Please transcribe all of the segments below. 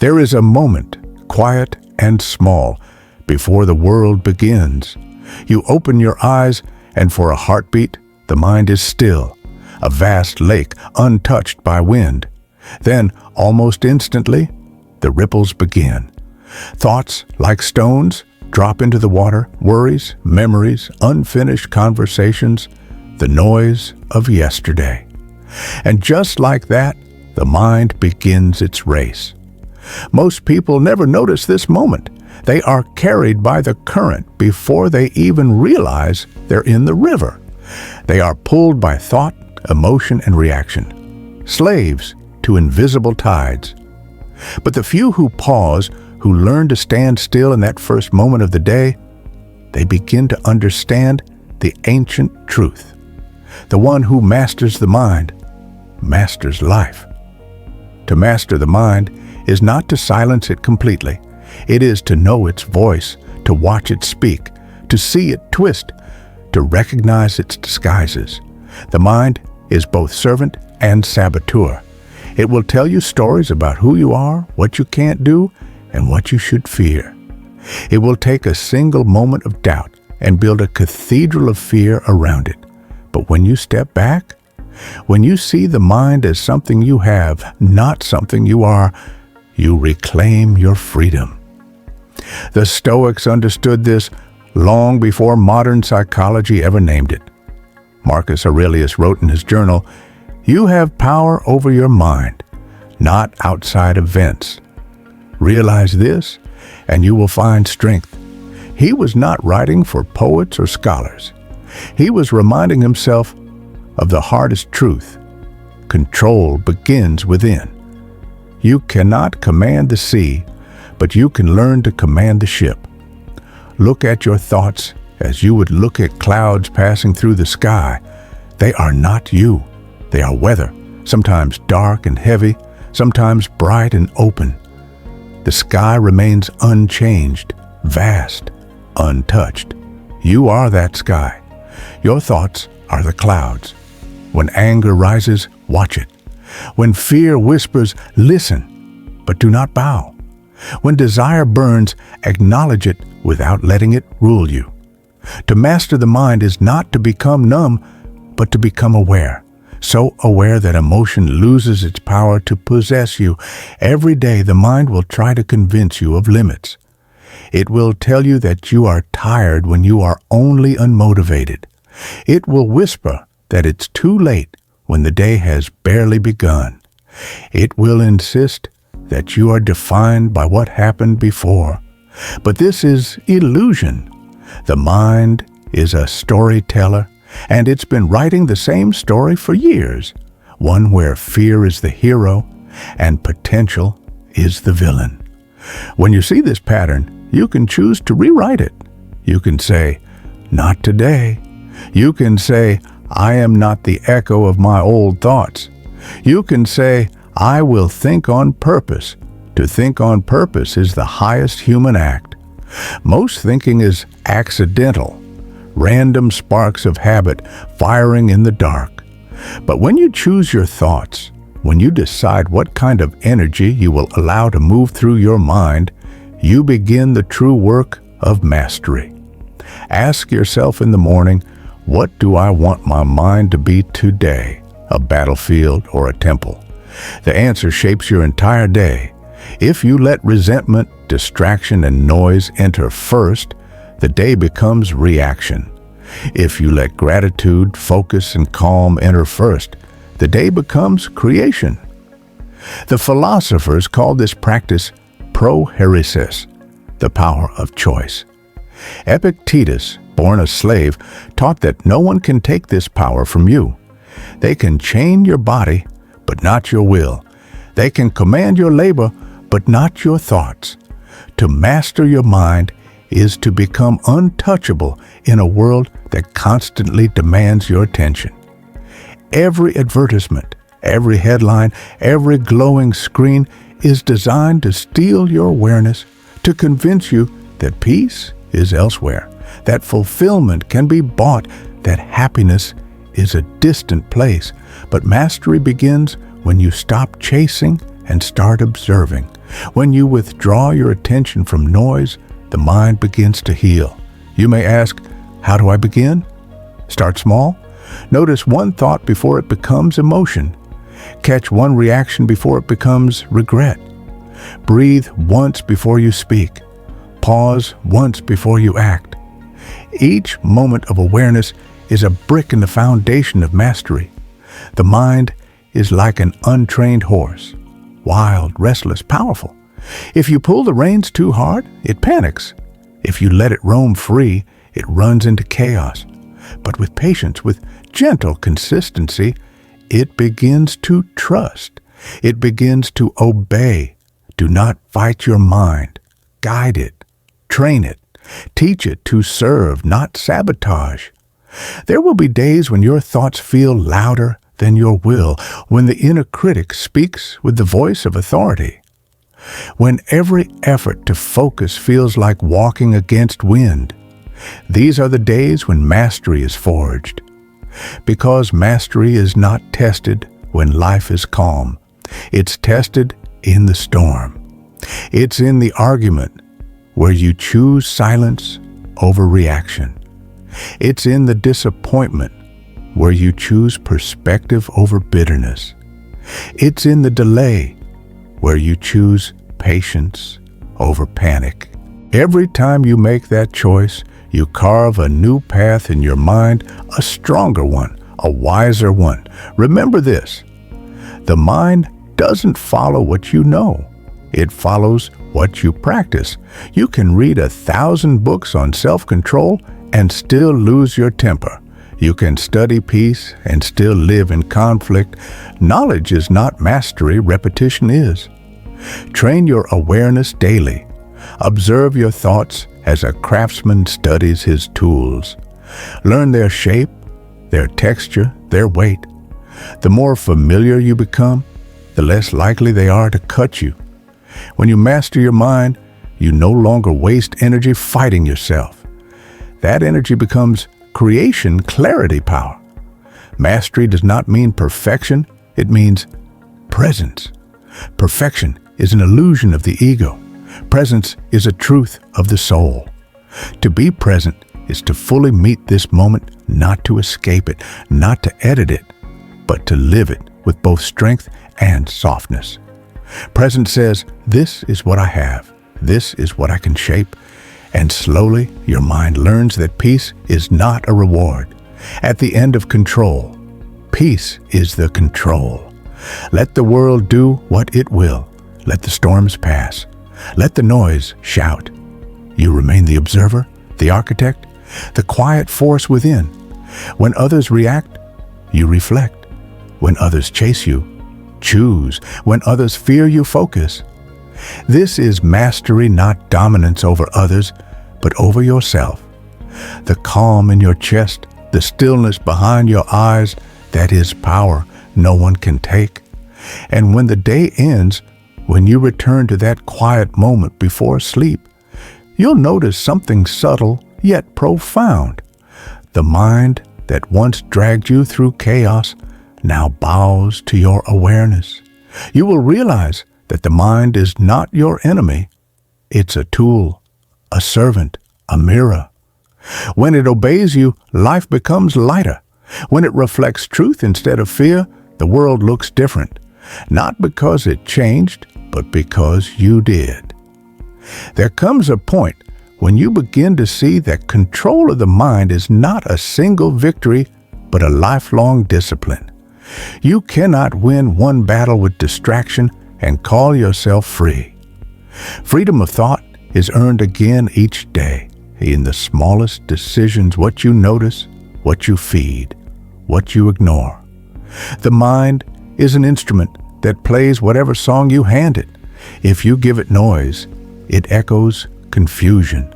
There is a moment, quiet and small, before the world begins. You open your eyes, and for a heartbeat, the mind is still, a vast lake untouched by wind. Then, almost instantly, the ripples begin. Thoughts, like stones, drop into the water, worries, memories, unfinished conversations, the noise of yesterday. And just like that, the mind begins its race. Most people never notice this moment. They are carried by the current before they even realize they're in the river. They are pulled by thought, emotion, and reaction, slaves to invisible tides. But the few who pause, who learn to stand still in that first moment of the day, they begin to understand the ancient truth. The one who masters the mind masters life. To master the mind is not to silence it completely. It is to know its voice, to watch it speak, to see it twist, to recognize its disguises. The mind is both servant and saboteur. It will tell you stories about who you are, what you can't do, and what you should fear. It will take a single moment of doubt and build a cathedral of fear around it. But when you step back, when you see the mind as something you have, not something you are, you reclaim your freedom. The Stoics understood this long before modern psychology ever named it. Marcus Aurelius wrote in his journal, "You have power over your mind, not outside events. Realize this, and you will find strength." He was not writing for poets or scholars. He was reminding himself of the hardest truth. Control begins within. You cannot command the sea, but you can learn to command the ship. Look at your thoughts as you would look at clouds passing through the sky. They are not you. They are weather, sometimes dark and heavy, sometimes bright and open. The sky remains unchanged, vast, untouched. You are that sky. Your thoughts are the clouds. When anger rises, watch it. When fear whispers, listen, but do not bow. When desire burns, acknowledge it without letting it rule you. To master the mind is not to become numb, but to become aware. So aware that emotion loses its power to possess you. Every day the mind will try to convince you of limits. It will tell you that you are tired when you are only unmotivated. It will whisper that it's too late when the day has barely begun. It will insist that you are defined by what happened before. But this is illusion. The mind is a storyteller, and it's been writing the same story for years, one where fear is the hero and potential is the villain. When you see this pattern, you can choose to rewrite it. You can say, "Not today." You can say, "I am not the echo of my old thoughts." You can say, "I will think on purpose." To think on purpose is the highest human act. Most thinking is accidental, random sparks of habit firing in the dark. But when you choose your thoughts, when you decide what kind of energy you will allow to move through your mind, you begin the true work of mastery. Ask yourself in the morning, what do I want my mind to be today? A battlefield or a temple? The answer shapes your entire day. If you let resentment, distraction, and noise enter first, the day becomes reaction. If you let gratitude, focus, and calm enter first, the day becomes creation. The philosophers called this practice proheresis, the power of choice. Epictetus, born a slave, taught that no one can take this power from you. They can chain your body, but not your will. They can command your labor, but not your thoughts. To master your mind is to become untouchable in a world that constantly demands your attention. Every advertisement, every headline, every glowing screen is designed to steal your awareness, to convince you that peace is elsewhere, that fulfillment can be bought, that happiness is a distant place. But mastery begins when you stop chasing and start observing, When you withdraw your attention from noise, the mind begins to heal. You may ask, how do I begin? Start small. Notice one thought before it becomes emotion. Catch one reaction before it becomes regret. Breathe once before you speak. Pause once before you act. Each moment of awareness is a brick in the foundation of mastery. The mind is like an untrained horse, wild, restless, powerful. If you pull the reins too hard, it panics. If you let it roam free, it runs into chaos. But with patience, with gentle consistency, it begins to trust. It begins to obey. Do not fight your mind. Guide it. Train it. Teach it to serve, not sabotage. There will be days when your thoughts feel louder than your will, when the inner critic speaks with the voice of authority, when every effort to focus feels like walking against wind. These are the days when mastery is forged. Because mastery is not tested when life is calm. It's tested in the storm. It's in the argument where you choose silence over reaction. It's in the disappointment where you choose perspective over bitterness. It's in the delay where you choose patience over panic. Every time you make that choice, you carve a new path in your mind, a stronger one, a wiser one. Remember this: the mind doesn't follow what you know. It follows what you practice. You can read 1,000 books on self-control and still lose your temper. You can study peace and still live in conflict. Knowledge is not mastery, repetition is. Train your awareness daily. Observe your thoughts as a craftsman studies his tools. Learn their shape, their texture, their weight. The more familiar you become, the less likely they are to cut you. When you master your mind, you no longer waste energy fighting yourself. That energy becomes creation, clarity, power. Mastery does not mean perfection, it means presence. Perfection is an illusion of the ego. Presence is a truth of the soul. To be present is to fully meet this moment, not to escape it, not to edit it, but to live it with both strength and softness. Presence says, this is what I have, this is what I can shape, and slowly your mind learns that peace is not a reward. At the end of control, peace is the control. Let the world do what it will. Let the storms pass. Let the noise shout. You remain the observer, the architect, the quiet force within. When others react, you reflect. When others chase you, choose. When others fear you, focus. This is mastery, not dominance over others, but over yourself. The calm in your chest, the stillness behind your eyes, that is power no one can take. And when the day ends, when you return to that quiet moment before sleep, you'll notice something subtle yet profound. The mind that once dragged you through chaos now bows to your awareness. You will realize that the mind is not your enemy. It's a tool, a servant, a mirror. When it obeys you, life becomes lighter. When it reflects truth instead of fear, the world looks different. Not because it changed, but because you did. There comes a point when you begin to see that control of the mind is not a single victory, but a lifelong discipline. You cannot win one battle with distraction and call yourself free. Freedom of thought is earned again each day in the smallest decisions: what you notice, what you feed, what you ignore. The mind is an instrument that plays whatever song you hand it. If you give it noise, it echoes confusion.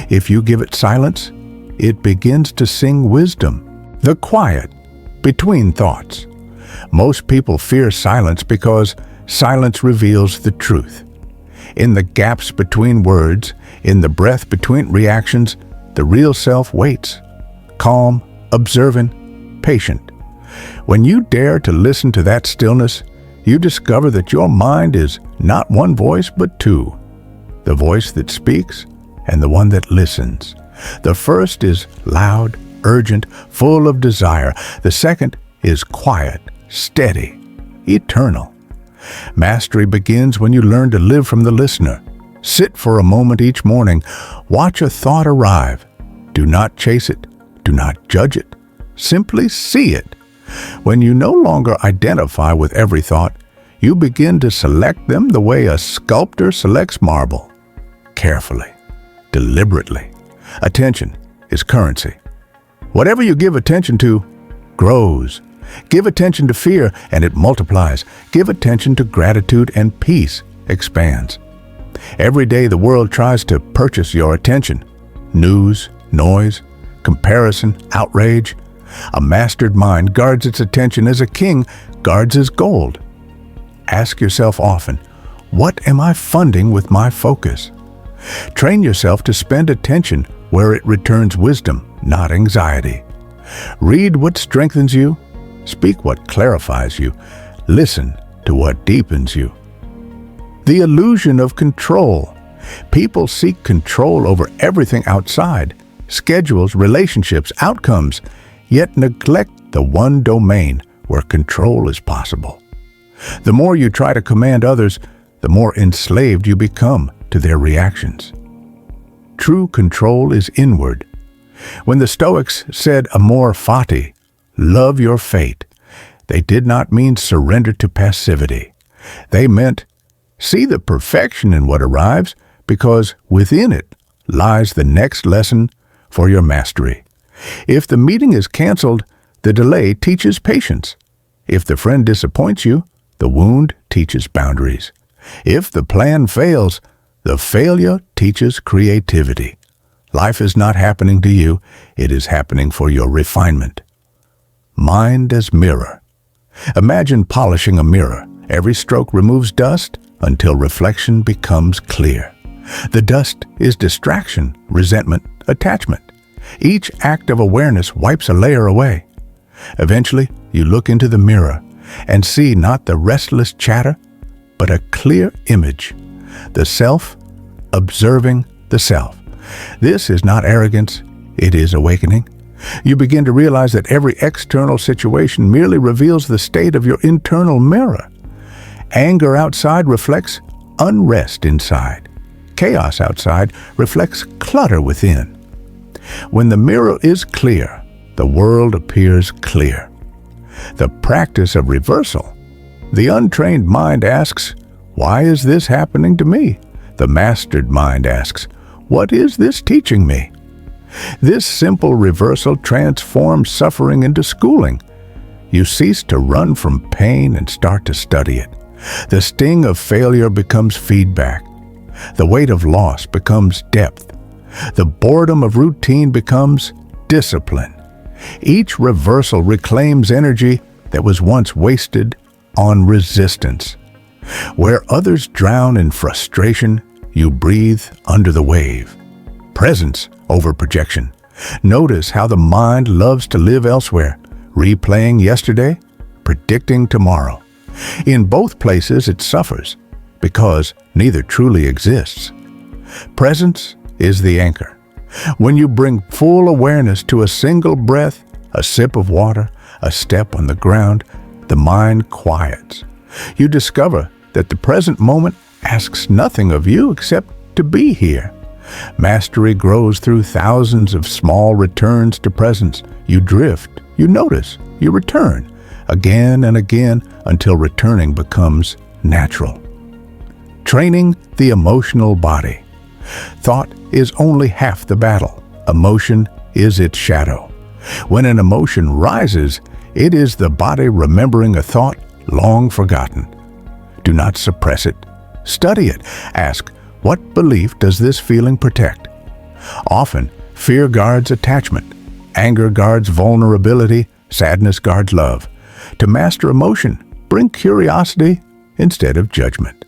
If you give it silence, it begins to sing wisdom. The quiet between thoughts. Most people fear silence because silence reveals the truth. In the gaps between words, in the breath between reactions, the real self waits, calm, observant, patient. When you dare to listen to that stillness, you discover that your mind is not one voice, but two. The voice that speaks and the one that listens. The first is loud, urgent, full of desire. The second is quiet, steady, eternal. Mastery begins when you learn to live from the listener. Sit for a moment each morning. Watch a thought arrive. Do not chase it. Do not judge it. Simply see it. When you no longer identify with every thought, you begin to select them the way a sculptor selects marble. Carefully, deliberately. Attention is currency. Whatever you give attention to grows. Give attention to fear and it multiplies. Give attention to gratitude and peace expands. Every day the world tries to purchase your attention. News, noise, comparison, outrage. A mastered mind guards its attention as a king guards his gold. Ask yourself often, what am I funding with my focus? Train yourself to spend attention where it returns wisdom, not anxiety. Read what strengthens you. Speak what clarifies you. Listen to what deepens you. The illusion of control. People seek control over everything outside, schedules, relationships, outcomes, yet neglect the one domain where control is possible. The more you try to command others, the more enslaved you become to their reactions. True control is inward. When the Stoics said amor fati, love your fate, they did not mean surrender to passivity. They meant see the perfection in what arrives, because within it lies the next lesson for your mastery. If the meeting is canceled, the delay teaches patience. If the friend disappoints you, the wound teaches boundaries. If the plan fails, the failure teaches creativity. Life is not happening to you, it is happening for your refinement. Mind as mirror. Imagine polishing a mirror. Every stroke removes dust until reflection becomes clear. The dust is distraction, resentment, attachment. Each act of awareness wipes a layer away. Eventually, you look into the mirror and see not the restless chatter, but a clear image. The self observing the self. This is not arrogance, it is awakening. You begin to realize that every external situation merely reveals the state of your internal mirror. Anger outside reflects unrest inside. Chaos outside reflects clutter within. When the mirror is clear, the world appears clear. The practice of reversal. The untrained mind asks, why is this happening to me? The mastered mind asks, what is this teaching me? This simple reversal transforms suffering into schooling. You cease to run from pain and start to study it. The sting of failure becomes feedback. The weight of loss becomes depth. The boredom of routine becomes discipline. Each reversal reclaims energy that was once wasted on resistance. Where others drown in frustration, you breathe under the wave. Presence over projection. Notice how the mind loves to live elsewhere, replaying yesterday, predicting tomorrow. In both places it suffers, because neither truly exists. Presence is the anchor. When you bring full awareness to a single breath, a sip of water, a step on the ground, the mind quiets. You discover that the present moment asks nothing of you except to be here. Mastery grows through thousands of small returns to presence. You drift, you notice, you return, again and again until returning becomes natural. Training the emotional body. Thought is only half the battle. Emotion is its shadow. When an emotion rises, it is the body remembering a thought long forgotten. Do not suppress it. Study it. Ask, what belief does this feeling protect? Often, fear guards attachment. Anger guards vulnerability. Sadness guards love. To master emotion, bring curiosity instead of judgment.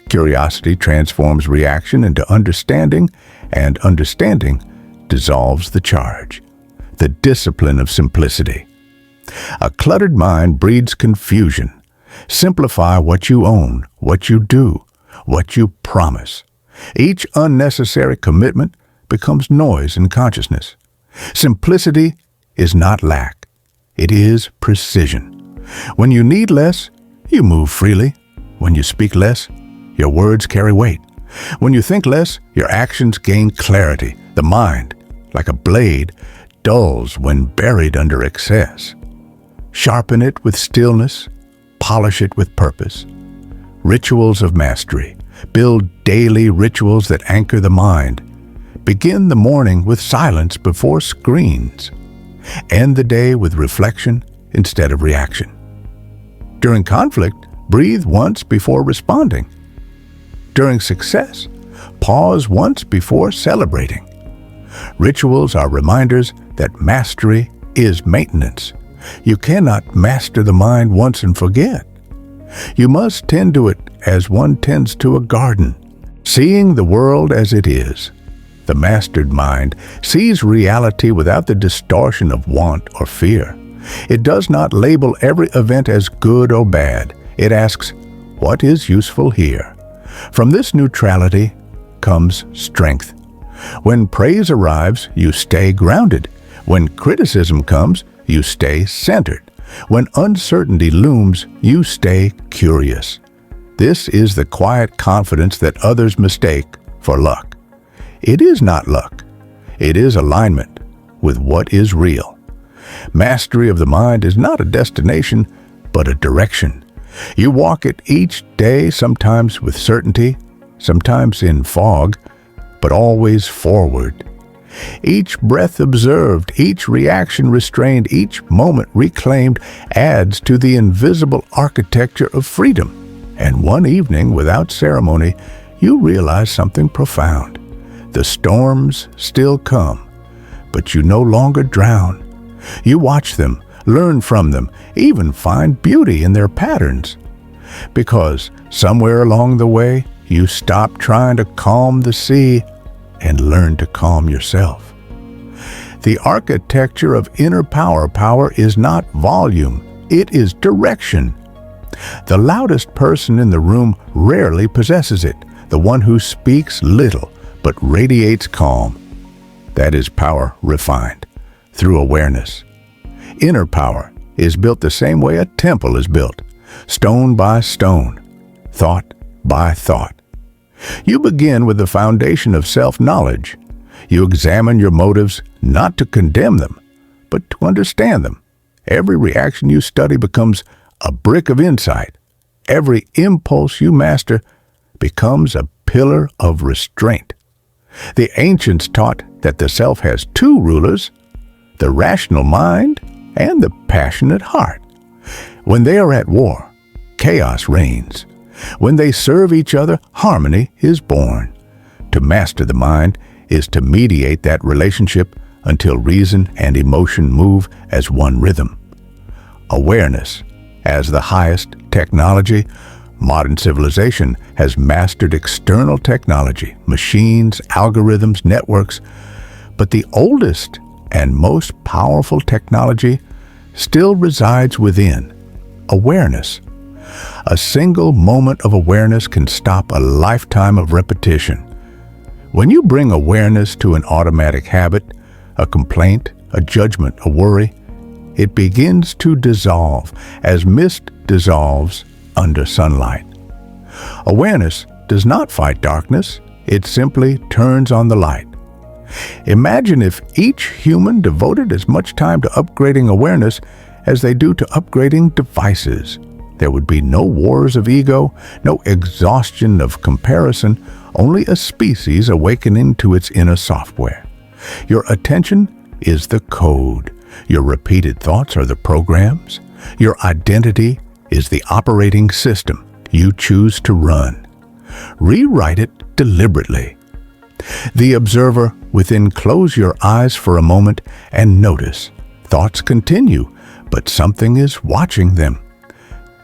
Curiosity transforms reaction into understanding, and understanding dissolves the charge. The discipline of simplicity. A cluttered mind breeds confusion. Simplify what you own, what you do, what you promise. Each unnecessary commitment becomes noise in consciousness. Simplicity is not lack. It is precision. When you need less, you move freely. When you speak less, your words carry weight. When you think less, your actions gain clarity. The mind, like a blade, dulls when buried under excess. Sharpen it with stillness, polish it with purpose. Rituals of mastery. Build daily rituals that anchor the mind. Begin the morning with silence before screens. End the day with reflection instead of reaction. During conflict, breathe once before responding. During success, pause once before celebrating. Rituals are reminders that mastery is maintenance. You cannot master the mind once and forget. You must tend to it as one tends to a garden, seeing the world as it is. The mastered mind sees reality without the distortion of want or fear. It does not label every event as good or bad. It asks, what is useful here? From this neutrality comes strength. When praise arrives, you stay grounded. When criticism comes, you stay centered. When uncertainty looms, you stay curious. This is the quiet confidence that others mistake for luck. It is not luck. It is alignment with what is real. Mastery of the mind is not a destination, but a direction. You walk it each day, sometimes with certainty, sometimes in fog, but always forward. Each breath observed, each reaction restrained, each moment reclaimed adds to the invisible architecture of freedom. And one evening, without ceremony, you realize something profound. The storms still come, but you no longer drown. You watch them, learn from them, even find beauty in their patterns. Because somewhere along the way, you stop trying to calm the sea and learn to calm yourself. The architecture of inner power is not volume, it is direction. The loudest person in the room rarely possesses it, the one who speaks little but radiates calm. That is power refined through awareness. Inner power is built the same way a temple is built, stone by stone, thought by thought. You begin with the foundation of self-knowledge. You examine your motives not to condemn them, but to understand them. Every reaction you study becomes a brick of insight. Every impulse you master becomes a pillar of restraint. The ancients taught that the self has two rulers, the rational mind and the passionate heart. When they are at war, chaos reigns. When they serve each other, harmony is born. To master the mind is to mediate that relationship until reason and emotion move as one rhythm. Awareness, as the highest technology, modern civilization has mastered external technology, machines, algorithms, networks, but the oldest and most powerful technology still resides within, awareness. A single moment of awareness can stop a lifetime of repetition. When you bring awareness to an automatic habit, a complaint, a judgment, a worry, it begins to dissolve as mist dissolves under sunlight. Awareness does not fight darkness, it simply turns on the light. Imagine if each human devoted as much time to upgrading awareness as they do to upgrading devices. There would be no wars of ego, no exhaustion of comparison, only a species awakening to its inner software. Your attention is the code. Your repeated thoughts are the programs. Your identity is the operating system you choose to run. Rewrite it deliberately. The observer within, close your eyes for a moment and notice. Thoughts continue, but something is watching them.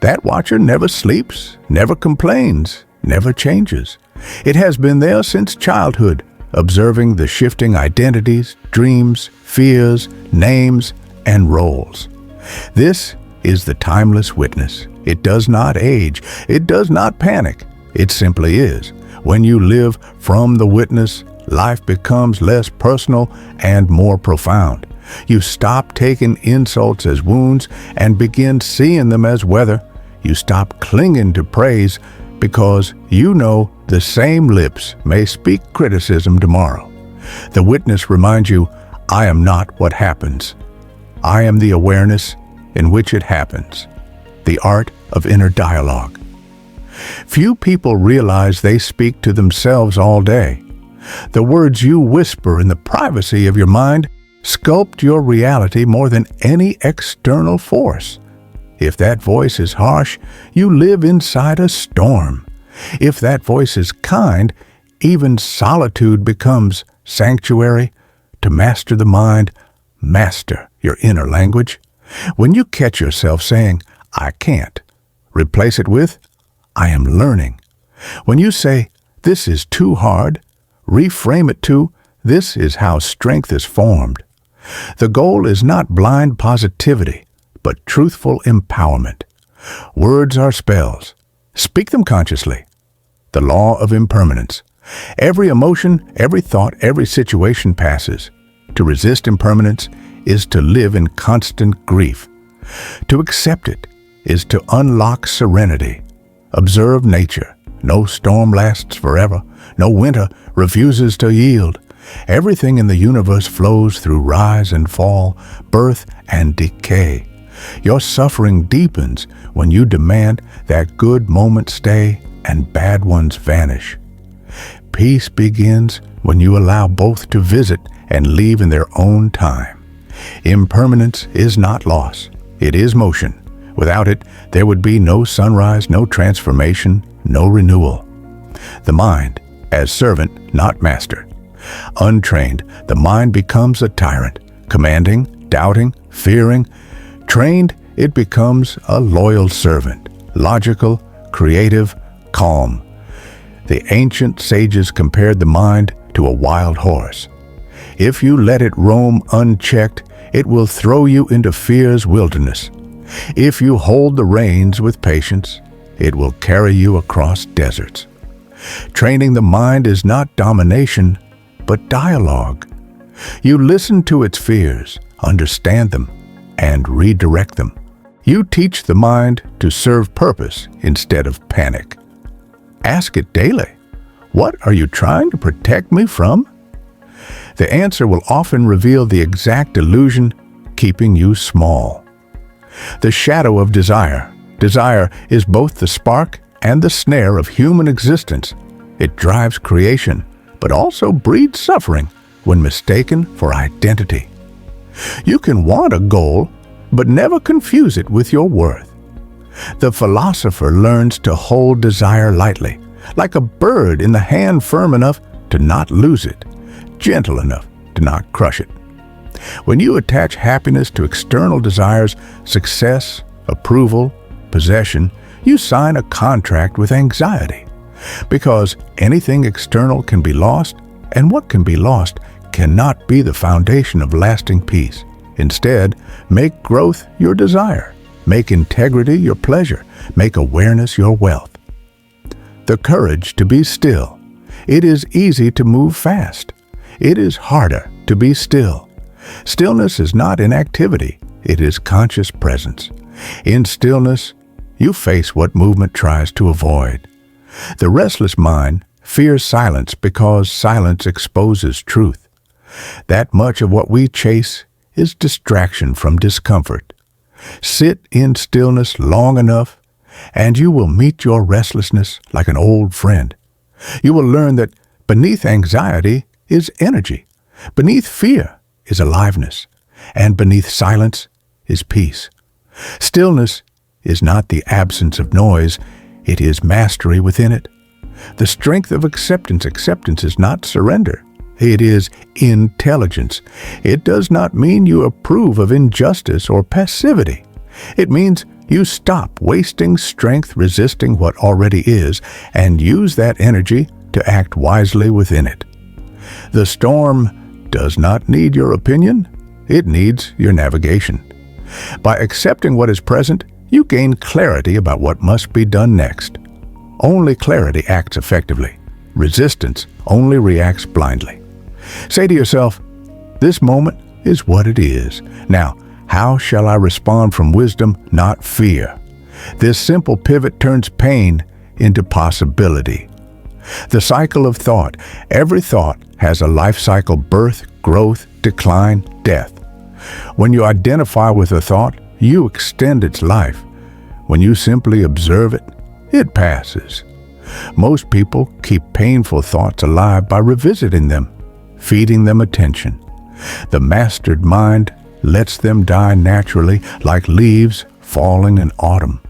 That watcher never sleeps, never complains, never changes. It has been there since childhood, observing the shifting identities, dreams, fears, names, and roles. This is the timeless witness. It does not age. It does not panic. It simply is. When you live from the witness, life becomes less personal and more profound. You stop taking insults as wounds and begin seeing them as weather. You stop clinging to praise because you know the same lips may speak criticism tomorrow. The witness reminds you, I am not what happens. I am the awareness in which it happens. The art of inner dialogue. Few people realize they speak to themselves all day. The words you whisper in the privacy of your mind sculpt your reality more than any external force. If that voice is harsh, you live inside a storm. If that voice is kind, even solitude becomes sanctuary. To master the mind, master your inner language. When you catch yourself saying, I can't, replace it with, I am learning. When you say, this is too hard, reframe it to, this is how strength is formed. The goal is not blind positivity, but truthful empowerment. Words are spells. Speak them consciously. The law of impermanence. Every emotion, every thought, every situation passes. To resist impermanence is to live in constant grief. To accept it is to unlock serenity. Observe nature. No storm lasts forever. No winter refuses to yield. Everything in the universe flows through rise and fall, birth and decay. Your suffering deepens when you demand that good moments stay and bad ones vanish. Peace begins when you allow both to visit and leave in their own time. Impermanence is not loss. It is motion. Without it, there would be no sunrise, no transformation, no renewal. The mind, as servant, not master. Untrained, the mind becomes a tyrant, commanding, doubting, fearing. Trained, it becomes a loyal servant, logical, creative, calm. The ancient sages compared the mind to a wild horse. If you let it roam unchecked, it will throw you into fear's wilderness. If you hold the reins with patience, it will carry you across deserts. Training the mind is not domination, but dialogue. You listen to its fears, understand them, and redirect them. You teach the mind to serve purpose instead of panic. Ask it daily, what are you trying to protect me from? The answer will often reveal the exact illusion keeping you small. The shadow of desire. Desire is both the spark and the snare of human existence. It drives creation, but also breeds suffering when mistaken for identity. You can want a goal, but never confuse it with your worth. The philosopher learns to hold desire lightly, like a bird in the hand firm enough to not lose it, gentle enough to not crush it. When you attach happiness to external desires, success, approval, possession, you sign a contract with anxiety. Because anything external can be lost, and what can be lost cannot be the foundation of lasting peace. Instead, make growth your desire. Make integrity your pleasure. Make awareness your wealth. The courage to be still. It is easy to move fast. It is harder to be still. Stillness is not inactivity. It is conscious presence. In stillness, you face what movement tries to avoid. The restless mind fears silence because silence exposes truth. That much of what we chase is distraction from discomfort. Sit in stillness long enough, and you will meet your restlessness like an old friend. You will learn that beneath anxiety is energy, beneath fear is aliveness, and beneath silence is peace. Stillness is not the absence of noise, it is mastery within it. The strength of acceptance. Acceptance is not surrender. It is intelligence. It does not mean you approve of injustice or passivity. It means you stop wasting strength resisting what already is and use that energy to act wisely within it. The storm does not need your opinion. It needs your navigation. By accepting what is present, you gain clarity about what must be done next. Only clarity acts effectively. Resistance only reacts blindly. Say to yourself, this moment is what it is. Now, how shall I respond from wisdom, not fear? This simple pivot turns pain into possibility. The cycle of thought. Every thought has a life cycle: birth, growth, decline, death. When you identify with a thought, you extend its life. When you simply observe it, it passes. Most people keep painful thoughts alive by revisiting them, feeding them attention. The mastered mind lets them die naturally, like leaves falling in autumn.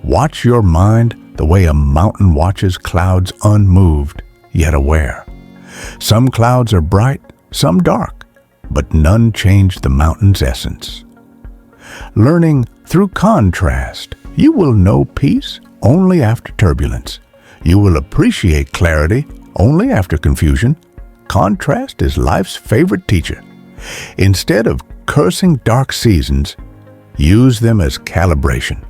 Watch your mind the way a mountain watches clouds, unmoved, yet aware. Some clouds are bright, some dark, but none change the mountain's essence. Learning through contrast, you will know peace only after turbulence. You will appreciate clarity only after confusion. Contrast is life's favorite teacher. Instead of cursing dark seasons, use them as calibration.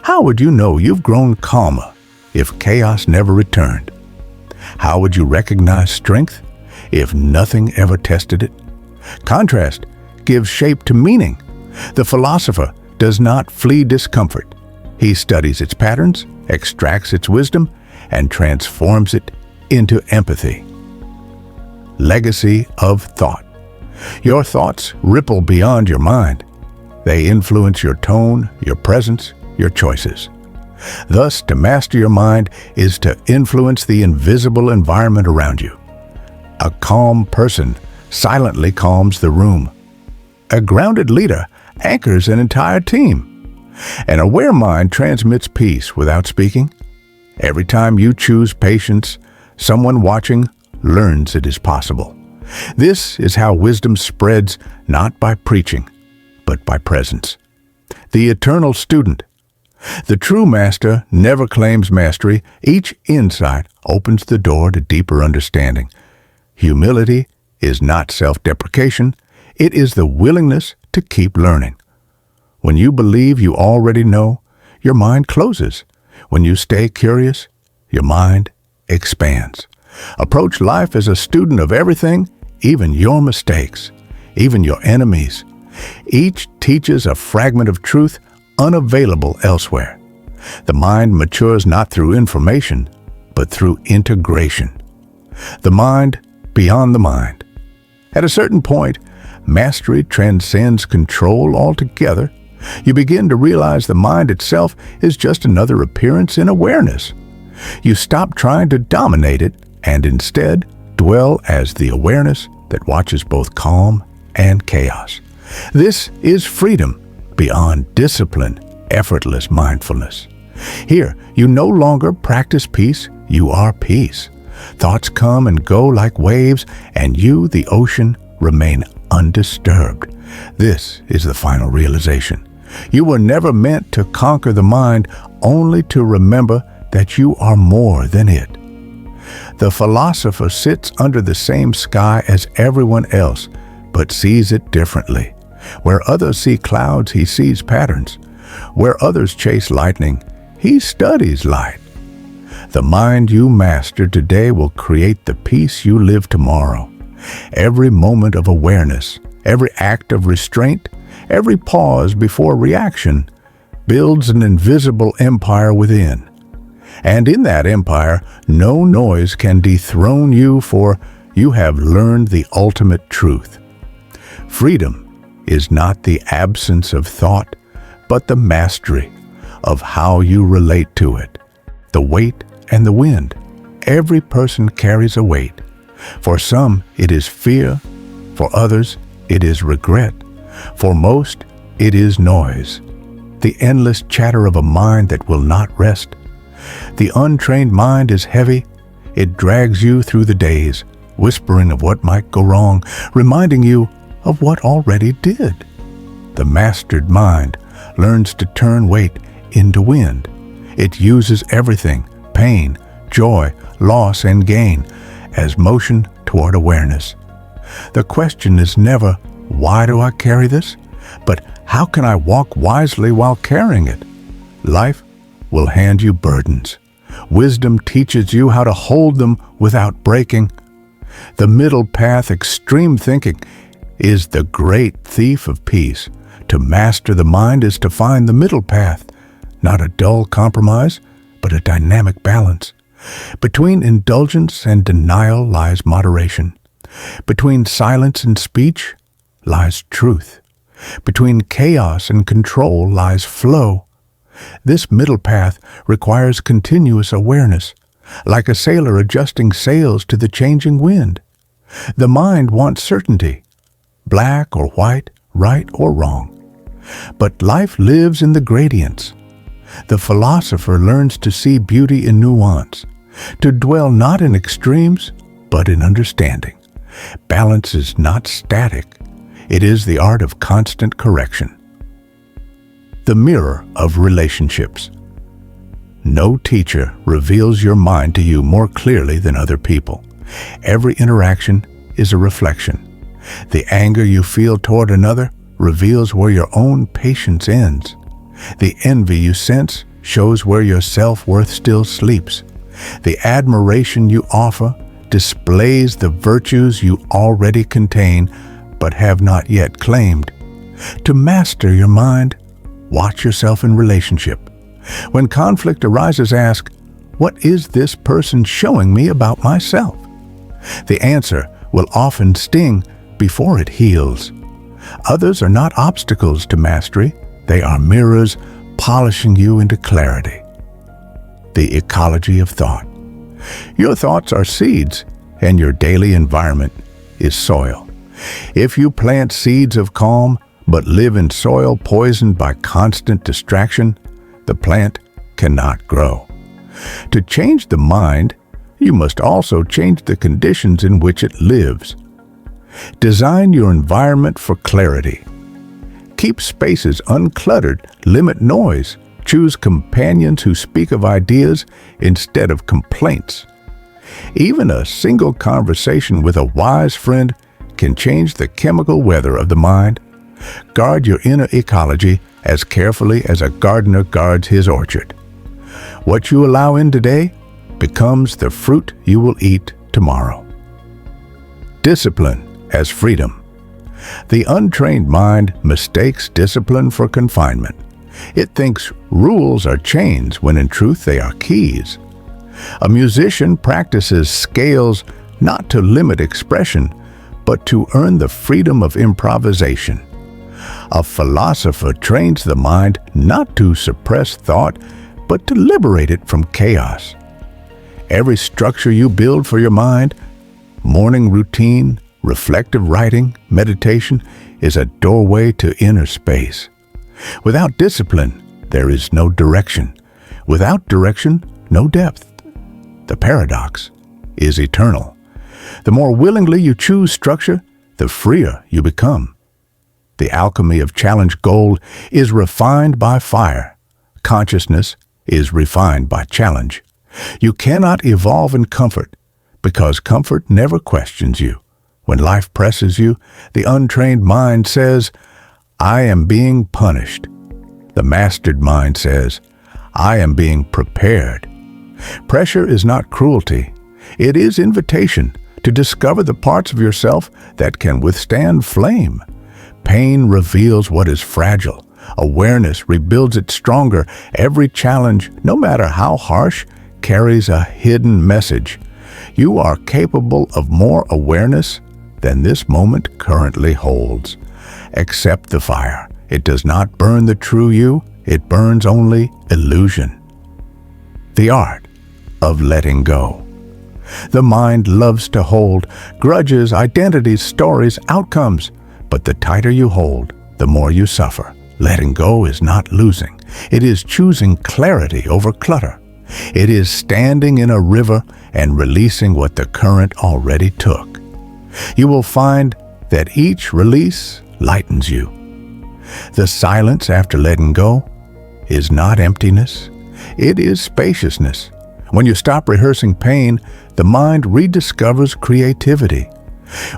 How would you know you've grown calmer if chaos never returned? How would you recognize strength if nothing ever tested it? Contrast gives shape to meaning. The philosopher does not flee discomfort. He studies its patterns, extracts its wisdom, and transforms it into empathy. Legacy of thought. Your thoughts ripple beyond your mind. They influence your tone, your presence, your choices. Thus, to master your mind is to influence the invisible environment around you. A calm person silently calms the room. A grounded leader anchors an entire team. An aware mind transmits peace without speaking. Every time you choose patience, someone watching learns it is possible. This is how wisdom spreads, not by preaching, but by presence. The eternal student. The true master never claims mastery. Each insight opens the door to deeper understanding. Humility is not self-deprecation. It is the willingness to keep learning. When you believe you already know, your mind closes. When you stay curious, your mind expands. Approach life as a student of everything, even your mistakes, even your enemies. Each teaches a fragment of truth unavailable elsewhere. The mind matures not through information, but through integration. The mind beyond the mind. At a certain point, mastery transcends control altogether. You begin to realize the mind itself is just another appearance in awareness. You stop trying to dominate it and instead dwell as the awareness that watches both calm and chaos. This is freedom beyond discipline, effortless mindfulness. Here, you no longer practice peace, you are peace. Thoughts come and go like waves, and you, the ocean, remain undisturbed. This is the final realization. You were never meant to conquer the mind, only to remember that you are more than it. The philosopher sits under the same sky as everyone else, but sees it differently. Where others see clouds, he sees patterns. Where others chase lightning, he studies light. The mind you master today will create the peace you live tomorrow. Every moment of awareness, every act of restraint, every pause before reaction builds an invisible empire within. And in that empire, no noise can dethrone you, for you have learned the ultimate truth. Freedom is not the absence of thought, but the mastery of how you relate to it. The weight and the wind. Every person carries a weight. For some, it is fear. For others, it is regret. For most, it is noise. The endless chatter of a mind that will not rest. The untrained mind is heavy. It drags you through the days, whispering of what might go wrong, reminding you of what already did. The mastered mind learns to turn weight into wind. It uses everything, pain, joy, loss, and gain, as motion toward awareness. The question is never, why do I carry this? But how can I walk wisely while carrying it? Life will hand you burdens. Wisdom teaches you how to hold them without breaking. The middle path, extreme thinking, is the great thief of peace. To master the mind is to find the middle path, not a dull compromise, but a dynamic balance. Between indulgence and denial lies moderation. Between silence and speech lies truth. Between chaos and control lies flow. This middle path requires continuous awareness, like a sailor adjusting sails to the changing wind. The mind wants certainty, black or white, right or wrong. But life lives in the gradients. The philosopher learns to see beauty in nuance, to dwell not in extremes, but in understanding. Balance is not static. It is the art of constant correction. The mirror of relationships. No teacher reveals your mind to you more clearly than other people. Every interaction is a reflection. The anger you feel toward another reveals where your own patience ends. The envy you sense shows where your self-worth still sleeps. The admiration you offer displays the virtues you already contain but have not yet claimed. To master your mind, watch yourself in relationship. When conflict arises, ask, what is this person showing me about myself? The answer will often sting before it heals. Others are not obstacles to mastery. They are mirrors polishing you into clarity. The ecology of thought. Your thoughts are seeds, and your daily environment is soil. If you plant seeds of calm, but live in soil poisoned by constant distraction, the plant cannot grow. To change the mind, you must also change the conditions in which it lives. Design your environment for clarity. Keep spaces uncluttered, limit noise, choose companions who speak of ideas instead of complaints. Even a single conversation with a wise friend can change the chemical weather of the mind. Guard your inner ecology as carefully as a gardener guards his orchard. What you allow in today becomes the fruit you will eat tomorrow. Discipline as freedom. The untrained mind mistakes discipline for confinement. It thinks rules are chains when in truth they are keys. A musician practices scales not to limit expression, but to earn the freedom of improvisation. A philosopher trains the mind not to suppress thought, but to liberate it from chaos. Every structure you build for your mind, morning routine, reflective writing, meditation, is a doorway to inner space. Without discipline, there is no direction. Without direction, no depth. The paradox is eternal. The more willingly you choose structure, the freer you become. The alchemy of challenge gold is refined by fire. Consciousness is refined by challenge. You cannot evolve in comfort because comfort never questions you. When life presses you, the untrained mind says, I am being punished. The mastered mind says, I am being prepared. Pressure is not cruelty. It is invitation to discover the parts of yourself that can withstand flame. Pain reveals what is fragile. Awareness rebuilds it stronger. Every challenge, no matter how harsh, carries a hidden message. You are capable of more awareness than this moment currently holds. Accept the fire. It does not burn the true you. It burns only illusion. The art of letting go. The mind loves to hold grudges, identities, stories, outcomes. But the tighter you hold, the more you suffer. Letting go is not losing. It is choosing clarity over clutter. It is standing in a river and releasing what the current already took. You will find that each release lightens you. The silence after letting go is not emptiness. It is spaciousness. When you stop rehearsing pain, the mind rediscovers creativity.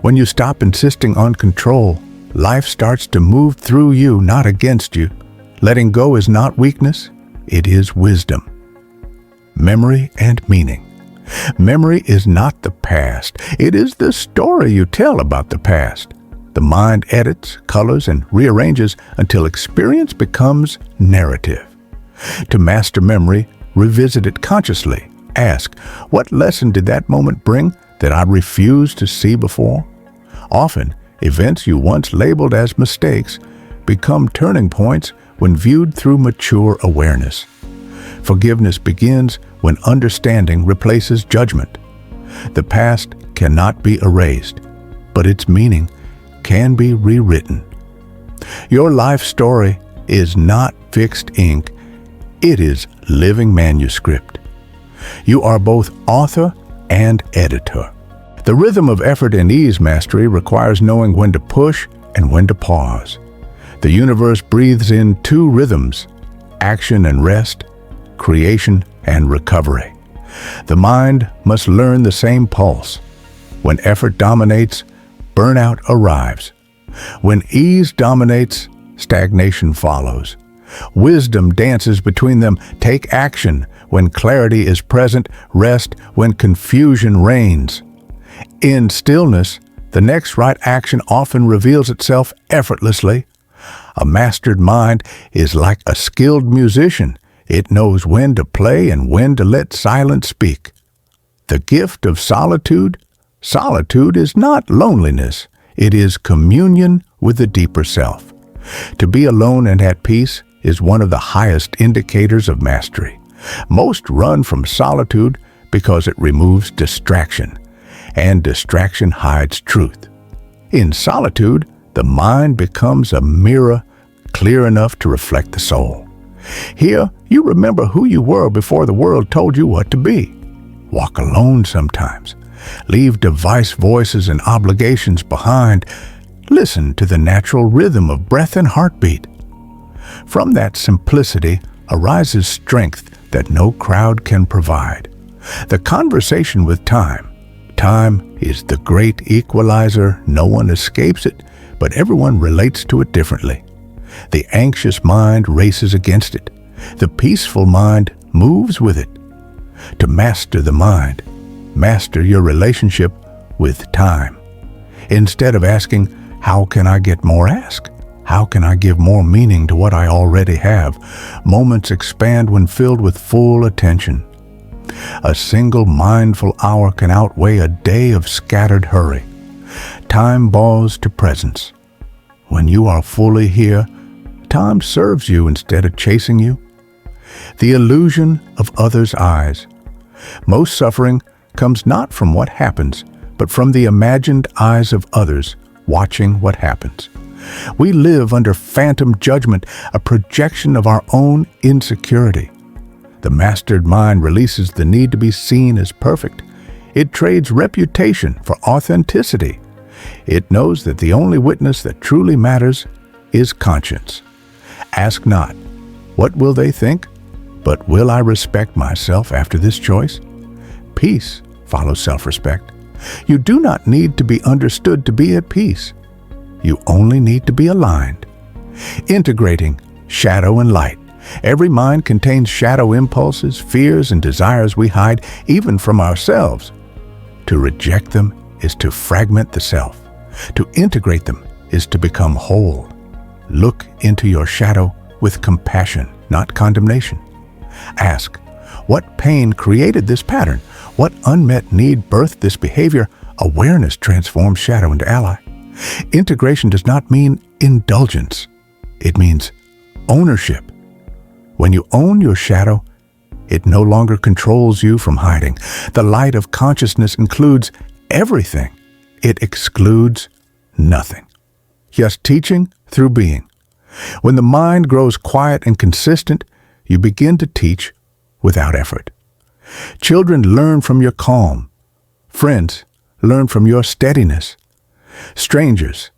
When you stop insisting on control, life starts to move through you, not against you. Letting go is not weakness, it is wisdom. memory and meaning. Memory is not the past. It is the story you tell about the past. The mind edits, colors, and rearranges until experience becomes narrative. To master memory, revisit it consciously. Ask, what lesson did that moment bring that I refused to see before? Often, events you once labeled as mistakes become turning points when viewed through mature awareness. Forgiveness begins when understanding replaces judgment. The past cannot be erased, but its meaning can be rewritten. Your life story is not fixed ink, it is living manuscript. You are both author and editor. The rhythm of effort and ease mastery requires knowing when to push and when to pause. The universe breathes in two rhythms: action and rest, creation and recovery. The mind must learn the same pulse. When effort dominates, burnout arrives. When ease dominates, stagnation follows. Wisdom dances between them. Take action when clarity is present, rest when confusion reigns. In stillness, the next right action often reveals itself effortlessly. A mastered mind is like a skilled musician. It knows when to play and when to let silence speak. The gift of solitude? Solitude is not loneliness. It is communion with the deeper self. To be alone and at peace is one of the highest indicators of mastery. Most run from solitude because it removes distraction, and distraction hides truth. In solitude, the mind becomes a mirror clear enough to reflect the soul. Here, you remember who you were before the world told you what to be. Walk alone sometimes. Leave device voices and obligations behind. Listen to the natural rhythm of breath and heartbeat. From that simplicity arises strength that no crowd can provide. The conversation with time. Time is the great equalizer. No one escapes it, but everyone relates to it differently. The anxious mind races against it. The peaceful mind moves with it. To master the mind, master your relationship with time. Instead of asking, how can I get more? Ask, how can I give more meaning to what I already have? Moments expand when filled with full attention. A single mindful hour can outweigh a day of scattered hurry. Time bows to presence. When you are fully here, time serves you instead of chasing you. The illusion of others' eyes. Most suffering comes not from what happens, but from the imagined eyes of others watching what happens. We live under phantom judgment, a projection of our own insecurity. The mastered mind releases the need to be seen as perfect. It trades reputation for authenticity. It knows that the only witness that truly matters is conscience. Ask not, what will they think? But will I respect myself after this choice? Peace follows self-respect. You do not need to be understood to be at peace. You only need to be aligned. Integrating shadow and light. Every mind contains shadow impulses, fears, and desires we hide even from ourselves. To reject them is to fragment the self. To integrate them is to become whole. Look into your shadow with compassion, not condemnation. Ask, what pain created this pattern? What unmet need birthed this behavior? Awareness transforms shadow into ally. Integration does not mean indulgence. It means ownership. When you own your shadow, it no longer controls you from hiding. The light of consciousness includes everything. It excludes nothing. Just teaching through being. When the mind grows quiet and consistent, you begin to teach without effort. Children learn from your calm. Friends learn from your steadiness. Strangers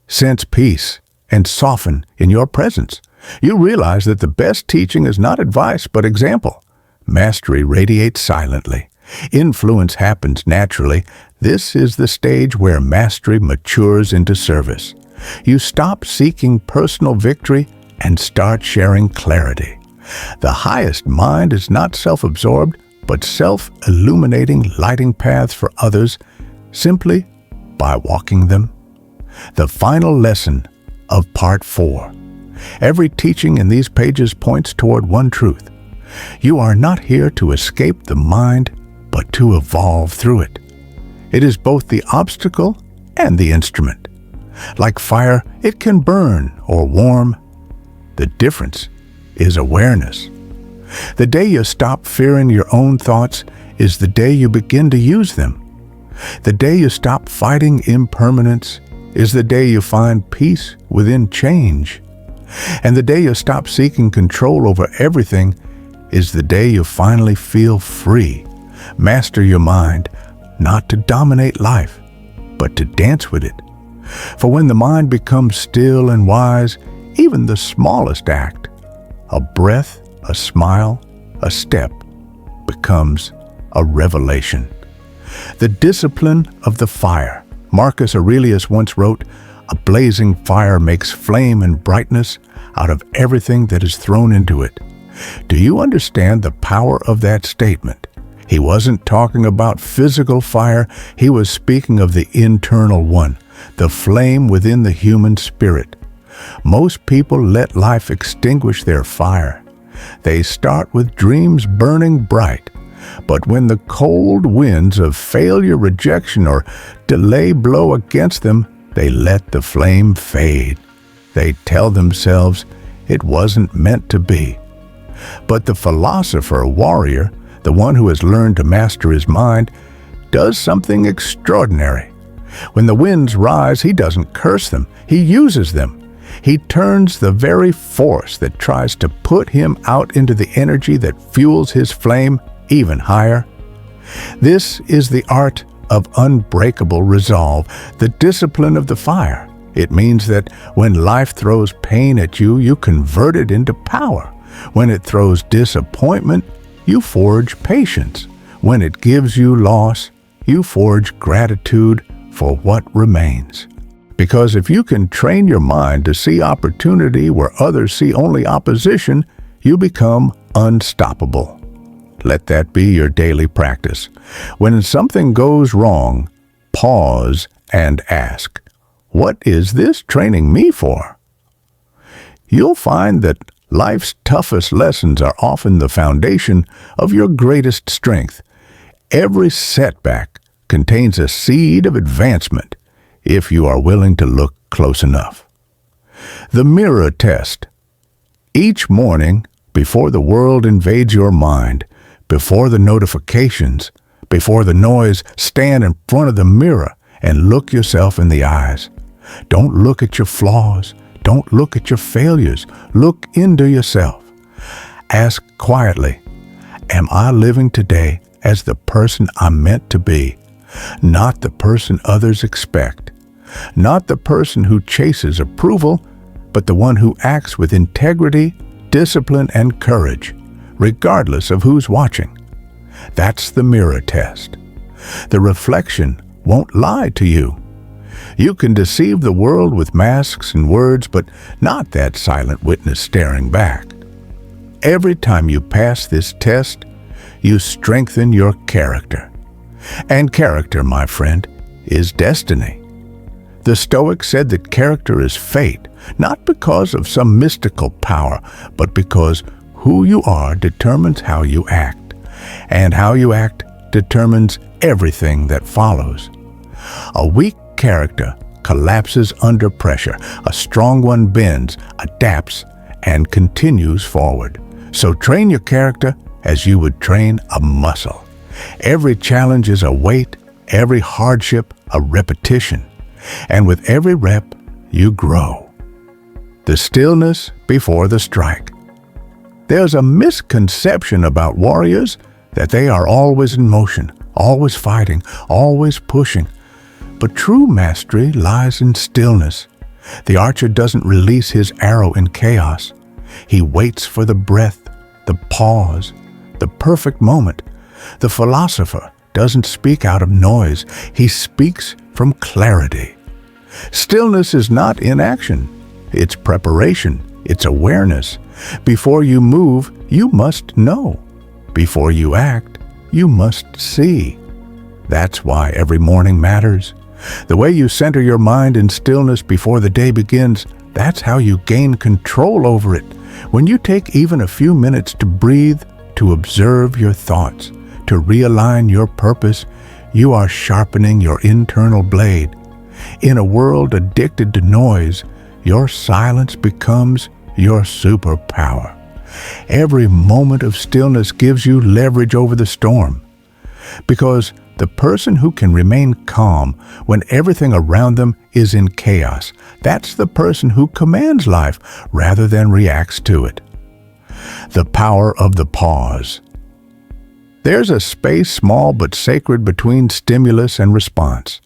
sense peace and soften in your presence. You realize that the best teaching is not advice, but example. Mastery radiates silently. Influence happens naturally. This is the stage where mastery matures into service. You stop seeking personal victory and start sharing clarity. The highest mind is not self-absorbed, but self-illuminating, lighting paths for others simply by walking them. The final lesson of Part 4. Every teaching in these pages points toward one truth. You are not here to escape the mind, but to evolve through it. It is both the obstacle and the instrument. Like fire, it can burn or warm. The difference is awareness. The day you stop fearing your own thoughts is the day you begin to use them. The day you stop fighting impermanence is the day you find peace within change. And the day you stop seeking control over everything is the day you finally feel free. Master your mind, not to dominate life, but to dance with it. For when the mind becomes still and wise, even the smallest act, a breath, a smile, a step, becomes a revelation. The discipline of the fire. Marcus Aurelius once wrote, "A blazing fire makes flame and brightness out of everything that is thrown into it." Do you understand the power of that statement? He wasn't talking about physical fire, he was speaking of the internal one, the flame within the human spirit. Most people let life extinguish their fire. They start with dreams burning bright, but when the cold winds of failure, rejection, or delay blow against them, they let the flame fade. They tell themselves it wasn't meant to be. But the philosopher, warrior, the one who has learned to master his mind, does something extraordinary. When the winds rise, he doesn't curse them, he uses them. He turns the very force that tries to put him out into the energy that fuels his flame even higher. This is the art of unbreakable resolve, the discipline of the fire. It means that when life throws pain at you, you convert it into power. When it throws disappointment, you forge patience. When it gives you loss, you forge gratitude for what remains. Because if you can train your mind to see opportunity where others see only opposition, you become unstoppable. Let that be your daily practice. When something goes wrong, pause and ask, "What is this training me for?" You'll find that life's toughest lessons are often the foundation of your greatest strength. Every setback contains a seed of advancement if you are willing to look close enough. The mirror test. Each morning, before the world invades your mind, before the notifications, before the noise, stand in front of the mirror and look yourself in the eyes. Don't look at your flaws. Don't look at your failures. Look into yourself. Ask quietly, am I living today as the person I'm meant to be? Not the person others expect. Not the person who chases approval, but the one who acts with integrity, discipline, and courage, regardless of who's watching. That's the mirror test. The reflection won't lie to you. You can deceive the world with masks and words, but not that silent witness staring back. Every time you pass this test, you strengthen your character. And character, my friend, is destiny. The Stoics said that character is fate, not because of some mystical power, but because who you are determines how you act, and how you act determines everything that follows. A weak character collapses under pressure. A strong one bends, adapts, and continues forward. So train your character as you would train a muscle. Every challenge is a weight, every hardship a repetition, and with every rep you grow. The stillness before the strike. There's a misconception about warriors that they are always in motion, always fighting, always pushing. But true mastery lies in stillness. The archer doesn't release his arrow in chaos. He waits for the breath, the pause, the perfect moment. The philosopher doesn't speak out of noise. He speaks from clarity. Stillness is not inaction. It's preparation. It's awareness. Before you move, you must know. Before you act, you must see. That's why every morning matters. The way you center your mind in stillness before the day begins, that's how you gain control over it. When you take even a few minutes to breathe, to observe your thoughts, to realign your purpose, you are sharpening your internal blade. In a world addicted to noise, your silence becomes your superpower. Every moment of stillness gives you leverage over the storm. Because the person who can remain calm when everything around them is in chaos, that's the person who commands life rather than reacts to it. The power of the pause. There's a space small but sacred between stimulus and response,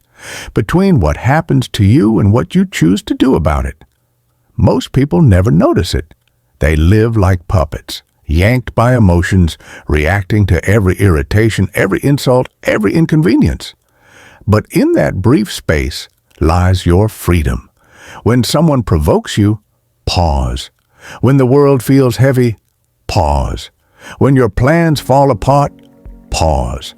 between what happens to you and what you choose to do about it. Most people never notice it. They live like puppets, yanked by emotions, reacting to every irritation, every insult, every inconvenience. But in that brief space lies your freedom. When someone provokes you, pause. When the world feels heavy, pause. When your plans fall apart, pause.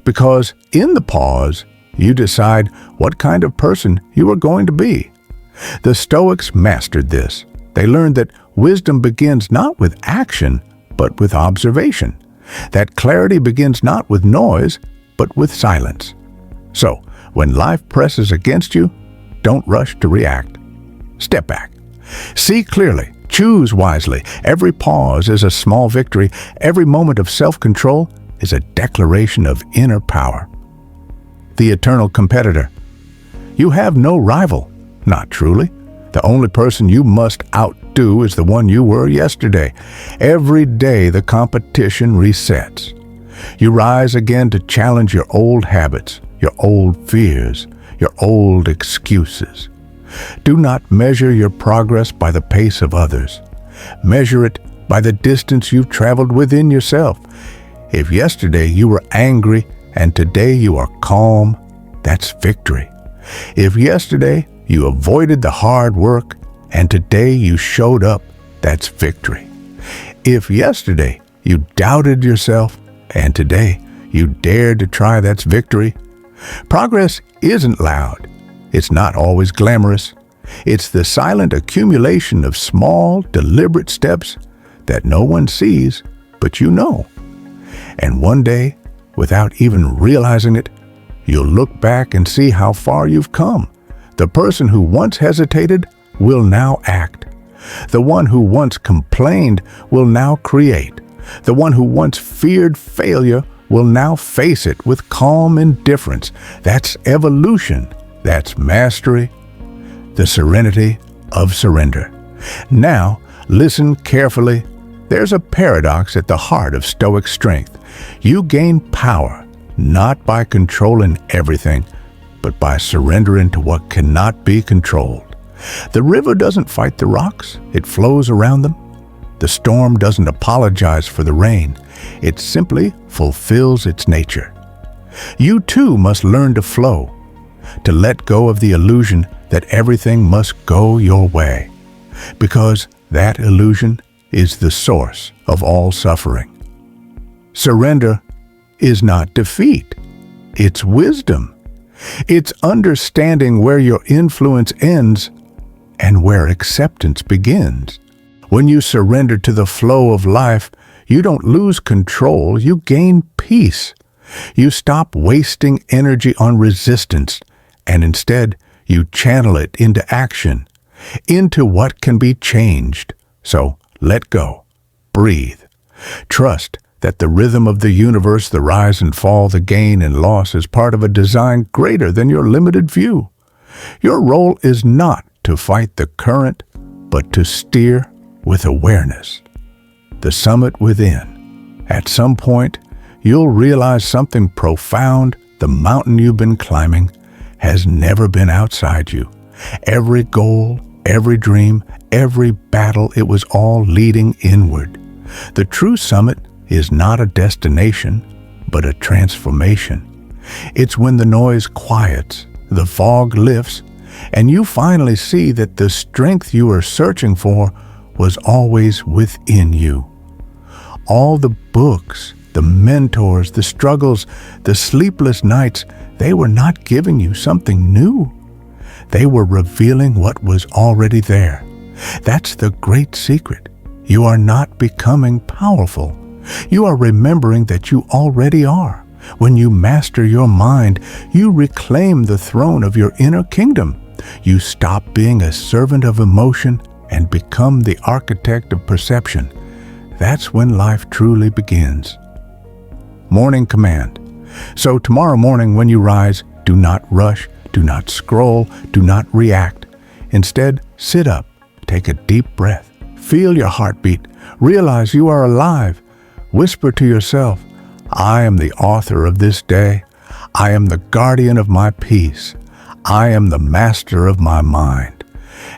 Because in the pause, you decide what kind of person you are going to be. The Stoics mastered this. They learned that wisdom begins not with action, but with observation. That clarity begins not with noise, but with silence. So, when life presses against you, don't rush to react. Step back. See clearly. Choose wisely. Every pause is a small victory. Every moment of self-control is a declaration of inner power. The eternal competitor. You have no rival. Not truly. The only person you must outdo is the one you were yesterday. Every day the competition resets. You rise again to challenge your old habits, your old fears, your old excuses. Do not measure your progress by the pace of others. Measure it by the distance you've traveled within yourself. If yesterday you were angry and today you are calm, that's victory. If yesterday you avoided the hard work and today you showed up, that's victory. If yesterday you doubted yourself and today you dared to try, that's victory. Progress isn't loud. It's not always glamorous. It's the silent accumulation of small, deliberate steps that no one sees, but you know. And one day, without even realizing it, you'll look back and see how far you've come. The person who once hesitated will now act. The one who once complained will now create. The one who once feared failure will now face it with calm indifference. That's evolution. That's mastery. The serenity of surrender. Now, listen carefully. There's a paradox at the heart of Stoic strength. You gain power not by controlling everything, but by surrendering to what cannot be controlled. The river doesn't fight the rocks, it flows around them. The storm doesn't apologize for the rain, it simply fulfills its nature. You too must learn to flow, to let go of the illusion that everything must go your way, because that illusion is the source of all suffering. Surrender is not defeat, it's wisdom. It's understanding where your influence ends and where acceptance begins. When you surrender to the flow of life, you don't lose control, you gain peace. You stop wasting energy on resistance, and instead you channel it into action, into what can be changed. So let go, breathe, trust that the rhythm of the universe, the rise and fall, the gain and loss, is part of a design greater than your limited view. Your role is not to fight the current, but to steer with awareness. The summit within. At some point, you'll realize something profound. The mountain you've been climbing has never been outside you. Every goal, every dream, every battle, it was all leading inward. The true summit is not a destination, but a transformation. It's when the noise quiets, the fog lifts, and you finally see that the strength you are searching for was always within you. All the books, the mentors, the struggles, the sleepless nights, they were not giving you something new. They were revealing what was already there. That's the great secret. You are not becoming powerful. You are remembering that you already are. When you master your mind, you reclaim the throne of your inner kingdom. You stop being a servant of emotion and become the architect of perception. That's when life truly begins. Morning command. So tomorrow morning when you rise, do not rush, do not scroll, do not react. Instead, sit up, take a deep breath, feel your heartbeat, realize you are alive. Whisper to yourself, I am the author of this day. I am the guardian of my peace. I am the master of my mind.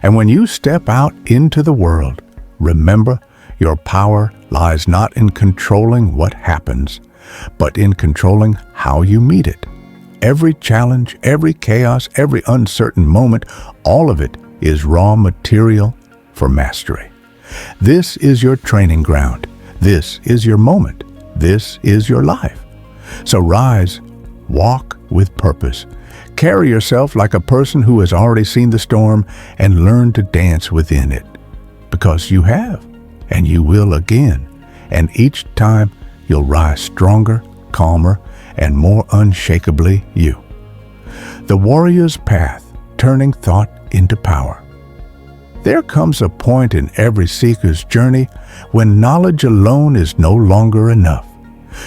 And when you step out into the world, remember, your power lies not in controlling what happens, but in controlling how you meet it. Every challenge, every chaos, every uncertain moment, all of it is raw material for mastery. This is your training ground. This is your moment. This is your life. So rise, walk with purpose. Carry yourself like a person who has already seen the storm and learn to dance within it. Because you have, and you will again. And each time you'll rise stronger, calmer, and more unshakably you. The warrior's path, turning thought into power. There comes a point in every seeker's journey when knowledge alone is no longer enough.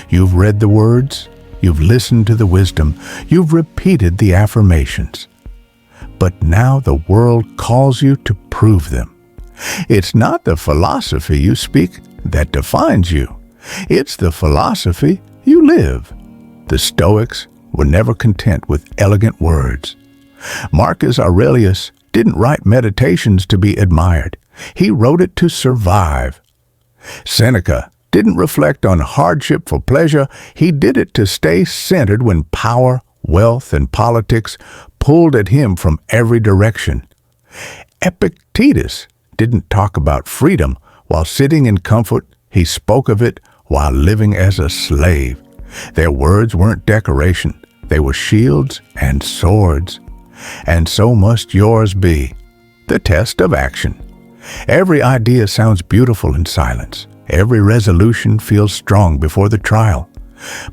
You've read the words, you've listened to the wisdom, you've repeated the affirmations. But now the world calls you to prove them. It's not the philosophy you speak that defines you. It's the philosophy you live. The Stoics were never content with elegant words. Marcus Aurelius didn't write meditations to be admired. He wrote it to survive. Seneca didn't reflect on hardship for pleasure. He did it to stay centered when power, wealth, and politics pulled at him from every direction. Epictetus didn't talk about freedom while sitting in comfort. He spoke of it while living as a slave. Their words weren't decoration. They were shields and swords. And so must yours be. The test of action. Every idea sounds beautiful in silence. Every resolution feels strong before the trial.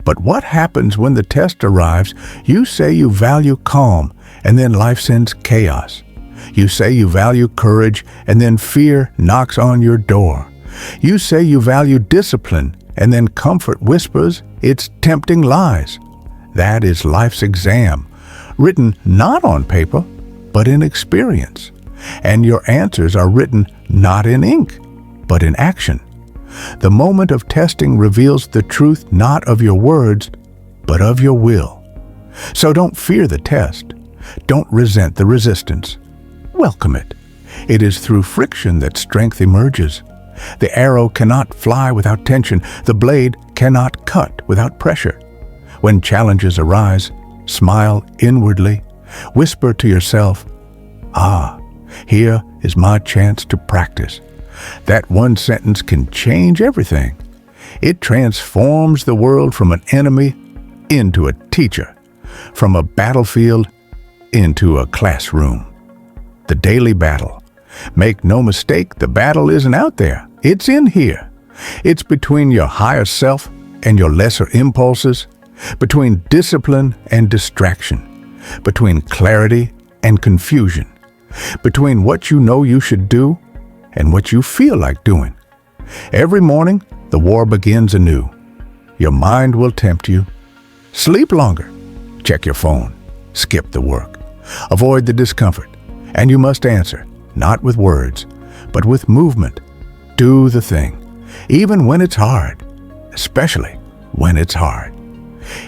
But what happens when the test arrives? You say you value calm, and then life sends chaos. You say you value courage, and then fear knocks on your door. You say you value discipline, and then comfort whispers its tempting lies. That is life's exam, written not on paper, but in experience. And your answers are written not in ink, but in action. The moment of testing reveals the truth not of your words, but of your will. So don't fear the test. Don't resent the resistance. Welcome it. It is through friction that strength emerges. The arrow cannot fly without tension. The blade cannot cut without pressure. When challenges arise, smile inwardly. Whisper to yourself, here is my chance to practice. That one sentence can change everything. It transforms the world from an enemy into a teacher, from a battlefield into a classroom. The daily battle. Make no mistake, the battle isn't out there. It's in here. It's between your higher self and your lesser impulses, between discipline and distraction, between clarity and confusion, between what you know you should do and what you feel like doing. Every morning, the war begins anew. Your mind will tempt you. Sleep longer. Check your phone. Skip the work. Avoid the discomfort. And you must answer, not with words, but with movement. Do the thing, even when it's hard, especially when it's hard.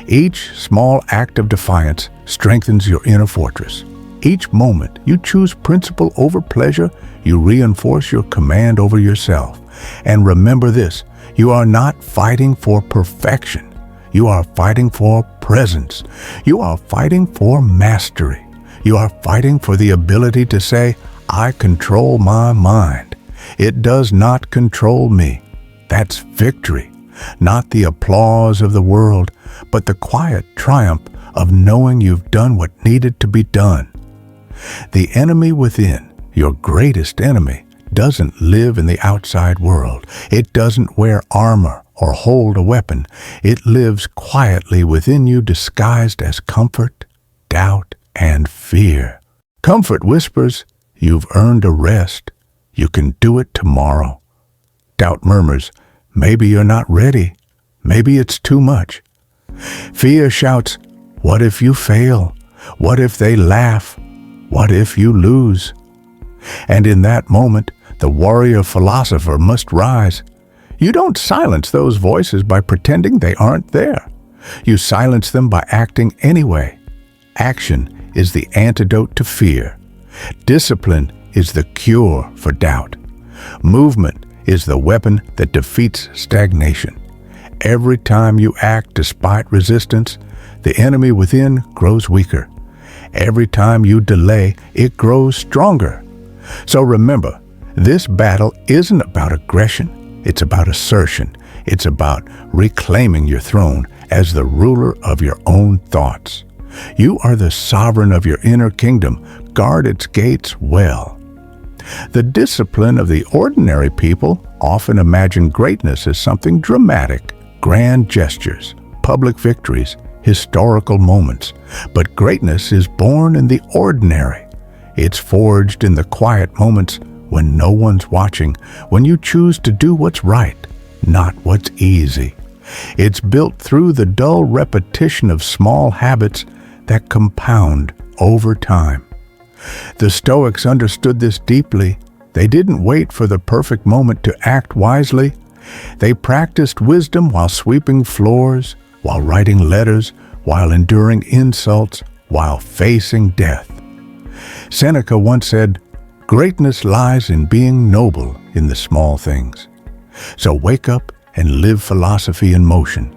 Each small act of defiance strengthens your inner fortress. Each moment you choose principle over pleasure, you reinforce your command over yourself. And remember this, you are not fighting for perfection. You are fighting for presence. You are fighting for mastery. You are fighting for the ability to say, I control my mind. It does not control me. That's victory, not the applause of the world, but the quiet triumph of knowing you've done what needed to be done. The enemy within, your greatest enemy, doesn't live in the outside world. It doesn't wear armor or hold a weapon. It lives quietly within you, disguised as comfort, doubt, and fear. Comfort whispers, you've earned a rest. You can do it tomorrow. Doubt murmurs, maybe you're not ready. Maybe it's too much. Fear shouts, what if you fail? What if they laugh? What if you lose? And in that moment, the warrior philosopher must rise. You don't silence those voices by pretending they aren't there. You silence them by acting anyway. Action is the antidote to fear. Discipline is the cure for doubt. Movement is the weapon that defeats stagnation. Every time you act despite resistance, the enemy within grows weaker. Every time you delay, it grows stronger. So remember, this battle isn't about aggression, it's about assertion. It's about reclaiming your throne as the ruler of your own thoughts. You are the sovereign of your inner kingdom. Guard its gates well. The discipline of the ordinary people often imagine greatness as something dramatic, grand gestures, public victories, historical moments. But greatness is born in the ordinary. It's forged in the quiet moments when no one's watching, when you choose to do what's right, not what's easy. It's built through the dull repetition of small habits that compound over time. The Stoics understood this deeply. They didn't wait for the perfect moment to act wisely. They practiced wisdom while sweeping floors, while writing letters, while enduring insults, while facing death. Seneca once said, "Greatness lies in being noble in the small things." So wake up and live philosophy in motion.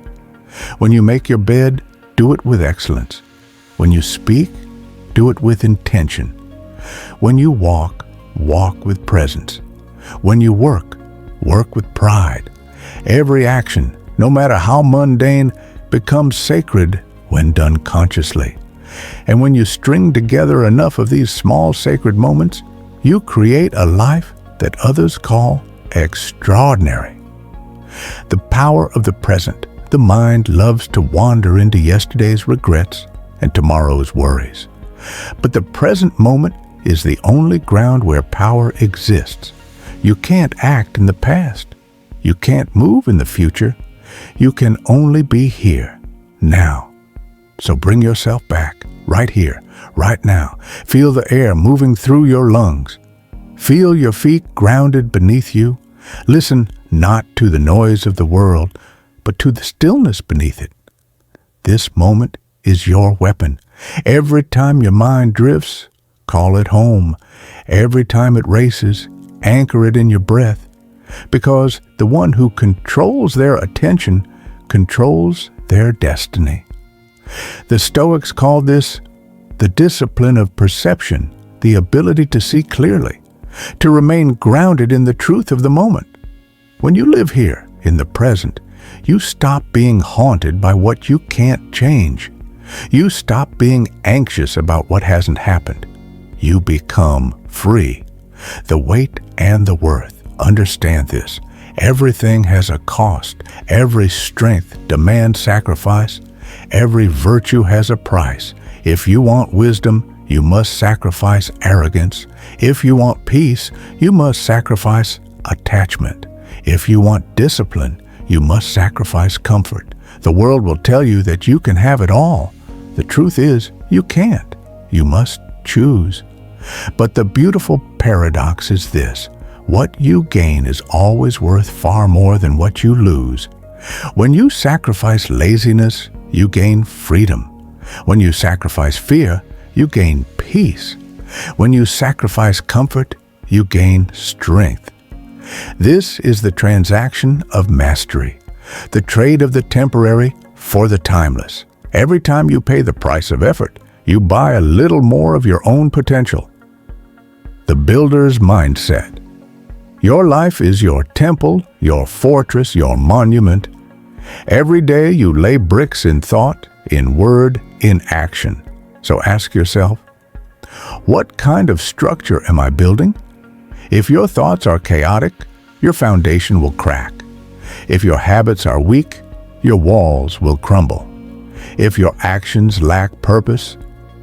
When you make your bed, do it with excellence. When you speak, do it with intention. When you walk, walk with presence. When you work, work with pride. Every action, no matter how mundane, becomes sacred when done consciously. And when you string together enough of these small sacred moments, you create a life that others call extraordinary. The power of the present. The mind loves to wander into yesterday's regrets and tomorrow's worries. But the present moment is the only ground where power exists. You can't act in the past. You can't move in the future. You can only be here, now. So bring yourself back, right here, right now. Feel the air moving through your lungs. Feel your feet grounded beneath you. Listen not to the noise of the world, but to the stillness beneath it. This moment is your weapon. Every time your mind drifts, call it home. Every time it races, anchor it in your breath. Because the one who controls their attention controls their destiny. The Stoics called this the discipline of perception, the ability to see clearly, to remain grounded in the truth of the moment. When you live here, in the present, you stop being haunted by what you can't change. You stop being anxious about what hasn't happened. You become free. The weight and the worth. Understand this. Everything has a cost. Every strength demands sacrifice. Every virtue has a price. If you want wisdom, you must sacrifice arrogance. If you want peace, you must sacrifice attachment. If you want discipline, you must sacrifice comfort. The world will tell you that you can have it all. The truth is, you can't. You must choose. But the beautiful paradox is this. What you gain is always worth far more than what you lose. When you sacrifice laziness, you gain freedom. When you sacrifice fear, you gain peace. When you sacrifice comfort, you gain strength. This is the transaction of mastery, the trade of the temporary for the timeless. Every time you pay the price of effort, you buy a little more of your own potential. The builder's mindset. Your life is your temple, your fortress, your monument. Every day you lay bricks in thought, in word, in action. So ask yourself, what kind of structure am I building? If your thoughts are chaotic, your foundation will crack. If your habits are weak, your walls will crumble. If your actions lack purpose,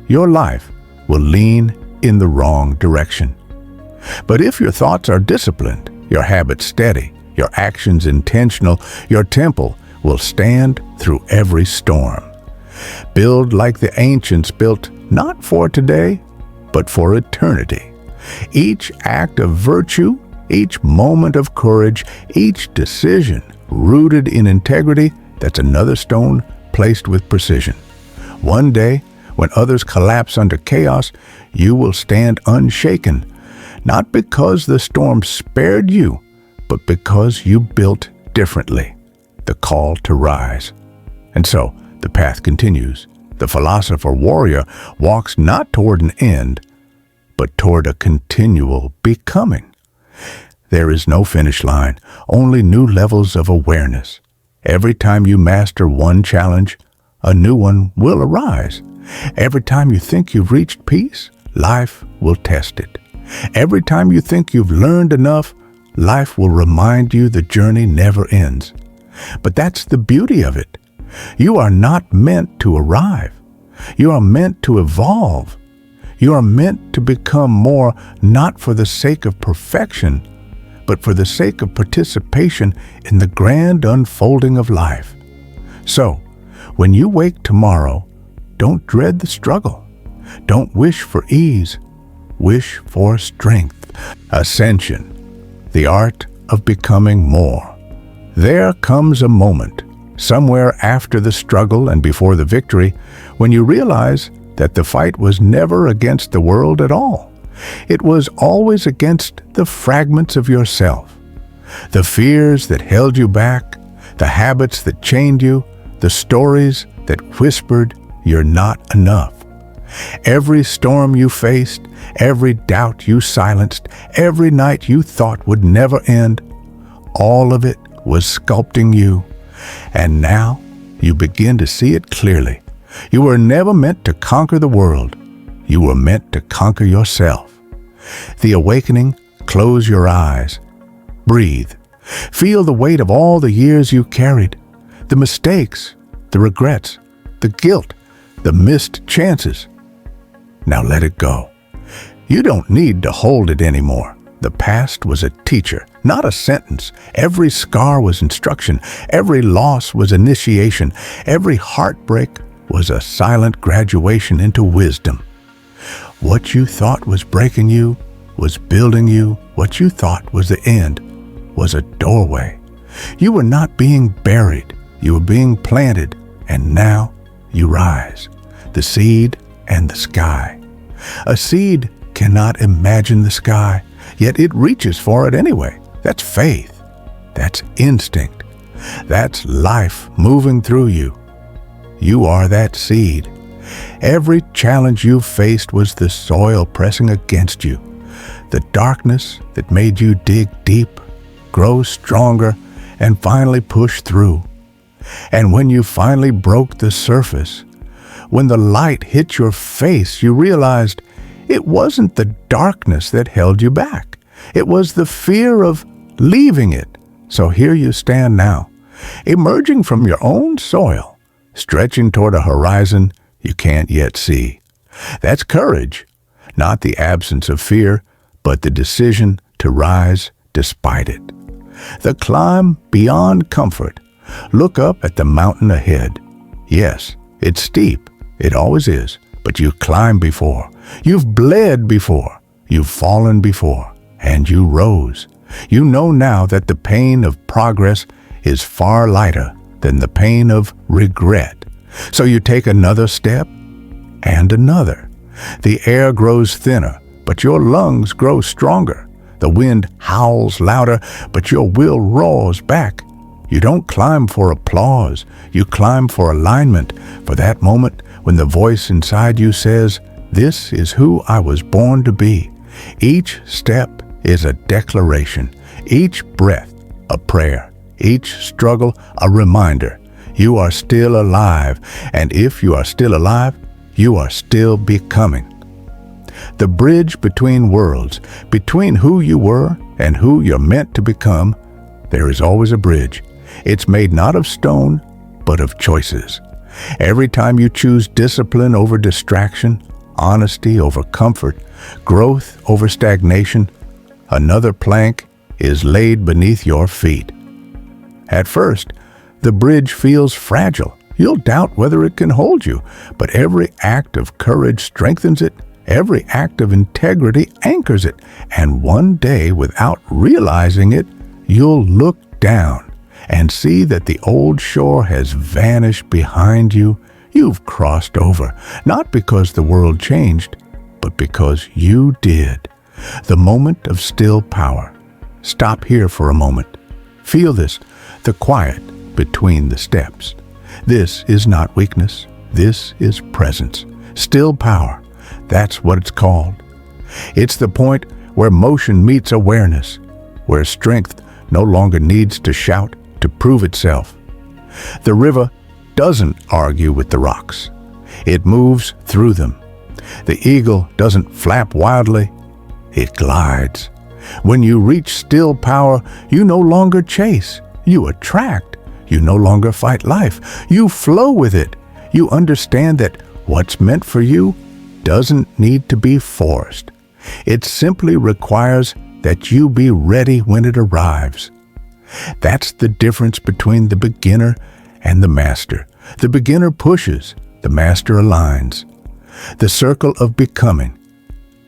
your life will lean in the wrong direction. But if your thoughts are disciplined, your habits steady, your actions intentional, your temple will stand through every storm. Build like the ancients built, not for today, but for eternity. Each act of virtue, each moment of courage, each decision rooted in integrity, that's another stone placed with precision. One day, when others collapse under chaos, you will stand unshaken, not because the storm spared you, but because you built differently. The call to rise. And so, the path continues. The philosopher warrior walks not toward an end, but toward a continual becoming. There is no finish line, only new levels of awareness. Every time you master one challenge, a new one will arise. Every time you think you've reached peace, life will test it. Every time you think you've learned enough, life will remind you the journey never ends. But that's the beauty of it. You are not meant to arrive. You are meant to evolve. You are meant to become more, not for the sake of perfection, but for the sake of participation in the grand unfolding of life. So, when you wake tomorrow, don't dread the struggle. Don't wish for ease. Wish for strength. Ascension, the art of becoming more. There comes a moment, somewhere after the struggle and before the victory, when you realize that the fight was never against the world at all. It was always against the fragments of yourself. The fears that held you back, the habits that chained you, the stories that whispered you're not enough. Every storm you faced, every doubt you silenced, every night you thought would never end, all of it was sculpting you. And now you begin to see it clearly. You were never meant to conquer the world. You were meant to conquer yourself. The awakening, close your eyes. Breathe. Feel the weight of all the years you carried, the mistakes, the regrets, the guilt, the missed chances. Now let it go. You don't need to hold it anymore. The past was a teacher, not a sentence. Every scar was instruction. Every loss was initiation. Every heartbreak was a silent graduation into wisdom. What you thought was breaking you was building you. What you thought was the end was a doorway. You were not being buried. You were being planted, and now you rise. The seed and the sky. A seed cannot imagine the sky, yet it reaches for it anyway. That's faith. That's instinct. That's life moving through you. You are that seed. Every challenge you faced was the soil pressing against you. The darkness that made you dig deep, grow stronger, and finally push through. And when you finally broke the surface, when the light hit your face, you realized it wasn't the darkness that held you back. It was the fear of leaving it. So here you stand now, emerging from your own soil, stretching toward a horizon you can't yet see. That's courage, not the absence of fear, but the decision to rise despite it. The climb beyond comfort. Look up at the mountain ahead. Yes, it's steep. It always is. But you've climbed before. You've bled before. You've fallen before. And you rose. You know now that the pain of progress is far lighter than the pain of regret. So you take another step and another. The air grows thinner, but your lungs grow stronger. The wind howls louder, but your will roars back. You don't climb for applause. You climb for alignment, for that moment when the voice inside you says, "This is who I was born to be." Each step, is a declaration, each breath a prayer, each struggle a reminder. You are still alive, and if you are still alive, you are still becoming. The bridge between worlds, between who you were and who you're meant to become, there is always a bridge. It's made not of stone, but of choices. Every time you choose discipline over distraction, honesty over comfort, growth over stagnation, another plank is laid beneath your feet. At first, the bridge feels fragile. You'll doubt whether it can hold you, but every act of courage strengthens it. Every act of integrity anchors it, and one day, without realizing it, you'll look down and see that the old shore has vanished behind you. You've crossed over, not because the world changed, but because you did. The moment of still power. Stop here for a moment. Feel this, the quiet between the steps. This is not weakness. This is presence. Still power. That's what it's called. It's the point where motion meets awareness, where strength no longer needs to shout to prove itself. The river doesn't argue with the rocks. It moves through them. The eagle doesn't flap wildly. It glides. When you reach still power, you no longer chase. You attract. You no longer fight life. You flow with it. You understand that what's meant for you doesn't need to be forced. It simply requires that you be ready when it arrives. That's the difference between the beginner and the master. The beginner pushes, the master aligns. The circle of becoming.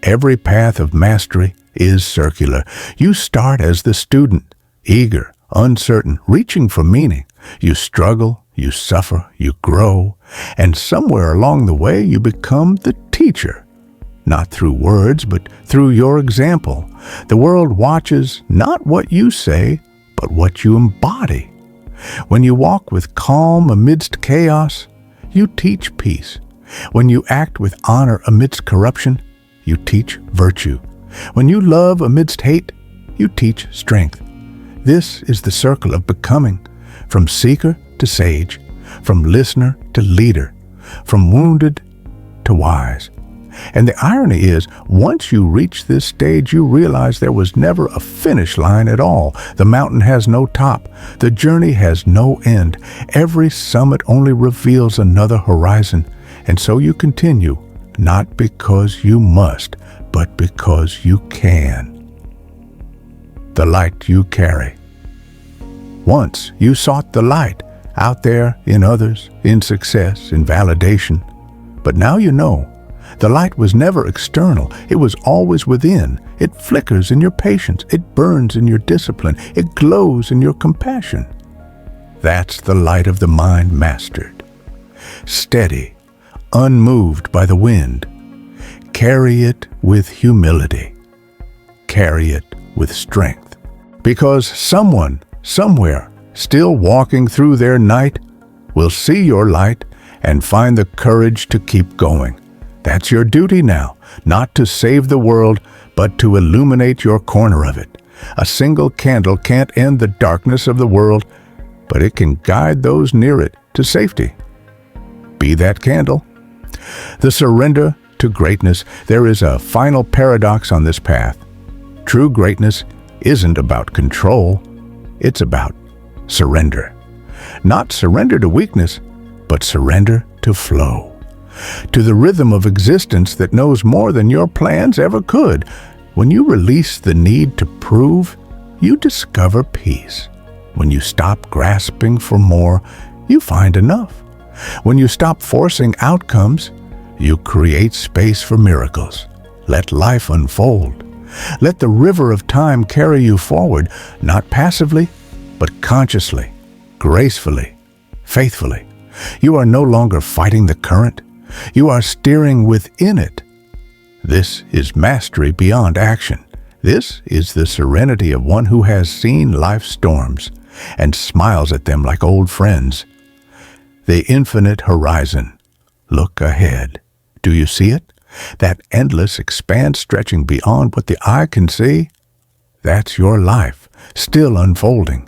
Every path of mastery is circular. You start as the student, eager, uncertain, reaching for meaning. You struggle, you suffer, you grow, and somewhere along the way you become the teacher. Not through words, but through your example. The world watches not what you say, but what you embody. When you walk with calm amidst chaos, you teach peace. When you act with honor amidst corruption, you teach virtue. When you love amidst hate, you teach strength. This is the circle of becoming, from seeker to sage, from listener to leader, from wounded to wise. And the irony is, once you reach this stage, you realize there was never a finish line at all. The mountain has no top. The journey has no end. Every summit only reveals another horizon. And so you continue, not because you must, but because you can. The light you carry. Once you sought the light out there in others, in success, in validation. But now you know. The light was never external. It was always within. It flickers in your patience. It burns in your discipline. It glows in your compassion. That's the light of the mind mastered. Steady, unmoved by the wind. Carry it with humility. Carry it with strength. Because someone, somewhere, still walking through their night, will see your light and find the courage to keep going. That's your duty now, not to save the world, but to illuminate your corner of it. A single candle can't end the darkness of the world, but it can guide those near it to safety. Be that candle. The surrender to greatness. There is a final paradox on this path. True greatness isn't about control. It's about surrender. Not surrender to weakness, but surrender to flow. To the rhythm of existence that knows more than your plans ever could. When you release the need to prove, you discover peace. When you stop grasping for more, you find enough. When you stop forcing outcomes, you create space for miracles. Let life unfold. Let the river of time carry you forward, not passively, but consciously, gracefully, faithfully. You are no longer fighting the current. You are steering within it. This is mastery beyond action. This is the serenity of one who has seen life's storms and smiles at them like old friends. The infinite horizon. Look ahead. Do you see it? That endless expanse stretching beyond what the eye can see? That's your life, still unfolding.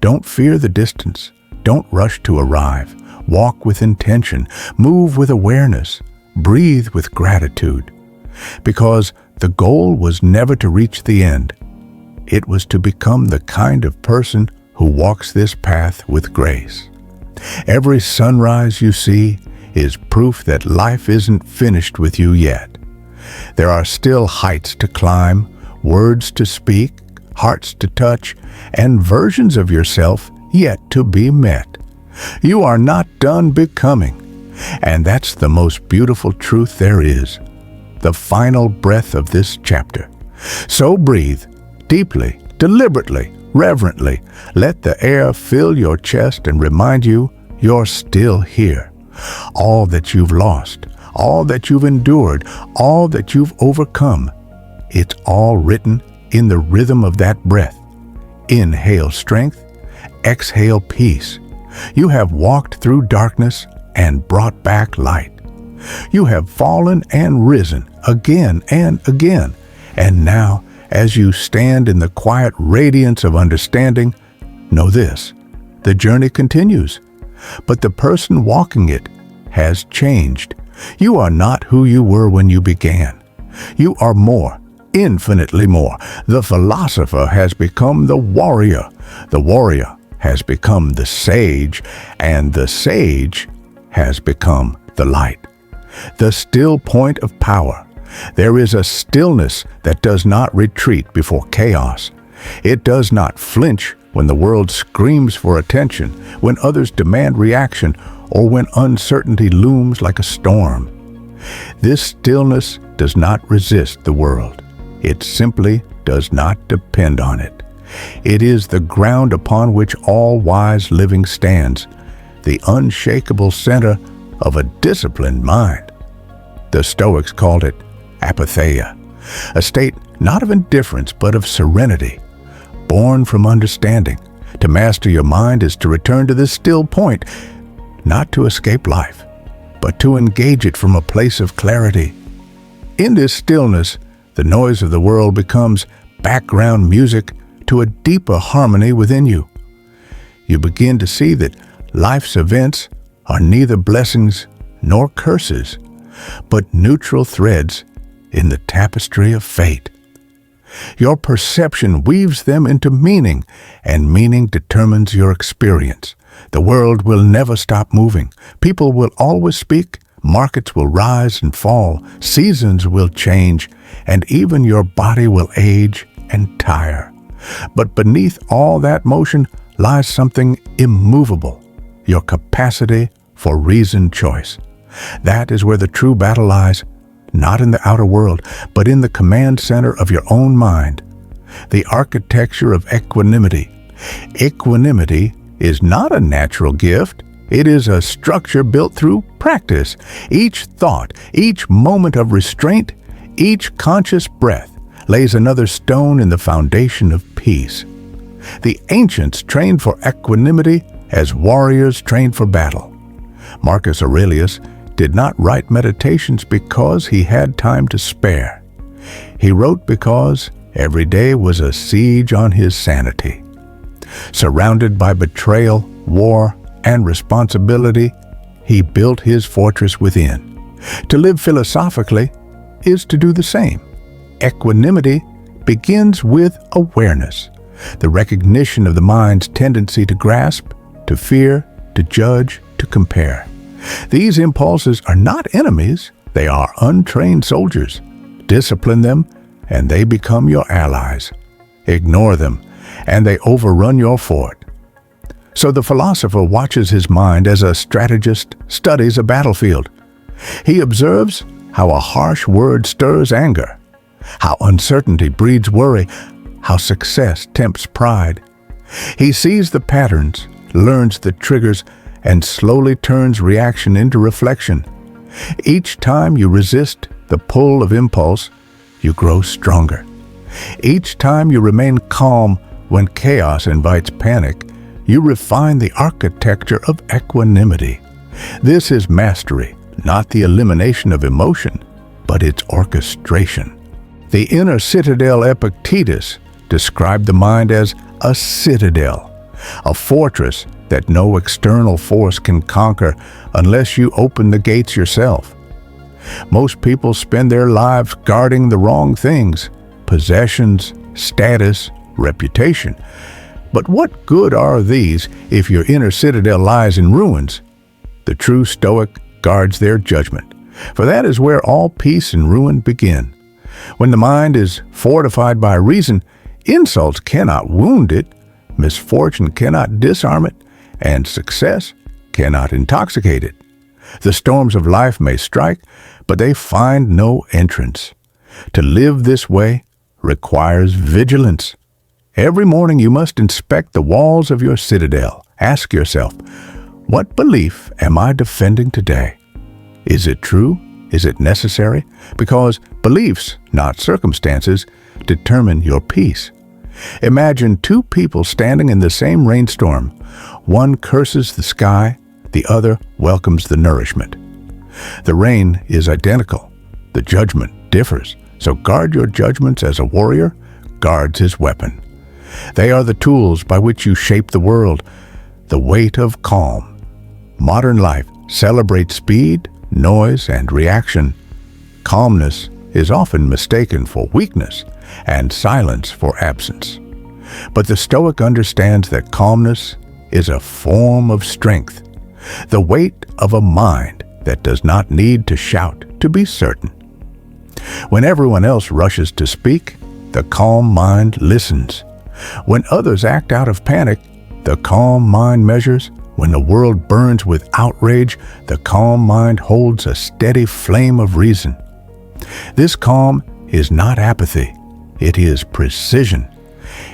Don't fear the distance. Don't rush to arrive. Walk with intention. Move with awareness. Breathe with gratitude. Because the goal was never to reach the end. It was to become the kind of person who walks this path with grace. Every sunrise you see is proof that life isn't finished with you yet. There are still heights to climb, words to speak, hearts to touch, and versions of yourself yet to be met. You are not done becoming, and that's the most beautiful truth there is, the final breath of this chapter. So breathe deeply, deliberately, reverently. Let the air fill your chest and remind you you're still here. All that you've lost, all that you've endured, all that you've overcome, it's all written in the rhythm of that breath. Inhale strength, exhale peace. You have walked through darkness and brought back light. You have fallen and risen again and again. And now, as you stand in the quiet radiance of understanding, know this: the journey continues, but the person walking it has changed. You are not who you were when you began. You are more, infinitely more. The philosopher has become the warrior. The warrior has become the sage, and the sage has become the light. The still point of power. There is a stillness that does not retreat before chaos. It does not flinch when the world screams for attention, when others demand reaction, or when uncertainty looms like a storm. This stillness does not resist the world. It simply does not depend on it. It is the ground upon which all wise living stands, the unshakable center of a disciplined mind. The Stoics called it apatheia, a state not of indifference but of serenity, born from understanding. To master your mind is to return to this still point, not to escape life, but to engage it from a place of clarity. In this stillness, the noise of the world becomes background music to a deeper harmony within you. You begin to see that life's events are neither blessings nor curses, but neutral threads in the tapestry of fate. Your perception weaves them into meaning, and meaning determines your experience. The world will never stop moving. People will always speak. Markets will rise and fall. Seasons will change, and even your body will age and tire. But beneath all that motion lies something immovable, your capacity for reasoned choice. That is where the true battle lies, not in the outer world, but in the command center of your own mind. The architecture of equanimity. Equanimity is not a natural gift. It is a structure built through practice. Each thought, each moment of restraint, each conscious breath lays another stone in the foundation of peace. The ancients trained for equanimity as warriors trained for battle. Marcus Aurelius did not write meditations because he had time to spare. He wrote because every day was a siege on his sanity. Surrounded by betrayal, war, and responsibility, he built his fortress within. To live philosophically is to do the same. Equanimity begins with awareness, the recognition of the mind's tendency to grasp, to fear, to judge, to compare. These impulses are not enemies, they are untrained soldiers. Discipline them, and they become your allies. Ignore them, and they overrun your fort. So the philosopher watches his mind as a strategist studies a battlefield. He observes how a harsh word stirs anger, how uncertainty breeds worry, how success tempts pride. He sees the patterns, learns the triggers, and slowly turns reaction into reflection. Each time you resist the pull of impulse, you grow stronger. Each time you remain calm when chaos invites panic, you refine the architecture of equanimity. This is mastery, not the elimination of emotion, but its orchestration. The inner citadel Epictetus described the mind as a citadel, a fortress that no external force can conquer unless you open the gates yourself. Most people spend their lives guarding the wrong things: possessions, status, reputation. But what good are these if your inner citadel lies in ruins? The true Stoic guards their judgment, for that is where all peace and ruin begin. When the mind is fortified by reason, insults cannot wound it, misfortune cannot disarm it, and success cannot intoxicate it. The storms of life may strike, but they find no entrance. To live this way requires vigilance. Every morning you must inspect the walls of your citadel. Ask yourself, what belief am I defending today? Is it true? Is it necessary? Because beliefs, not circumstances, determine your peace. Imagine two people standing in the same rainstorm. One curses the sky, the other welcomes the nourishment. The rain is identical. The judgment differs. So guard your judgments as a warrior guards his weapon. They are the tools by which you shape the world. The weight of calm. Modern life celebrates speed, noise, and reaction. Calmness is often mistaken for weakness and silence for absence. But the Stoic understands that calmness is a form of strength, the weight of a mind that does not need to shout to be certain. When everyone else rushes to speak, the calm mind listens. When others act out of panic, the calm mind measures. When the world burns with outrage, the calm mind holds a steady flame of reason. This calm is not apathy. It is precision.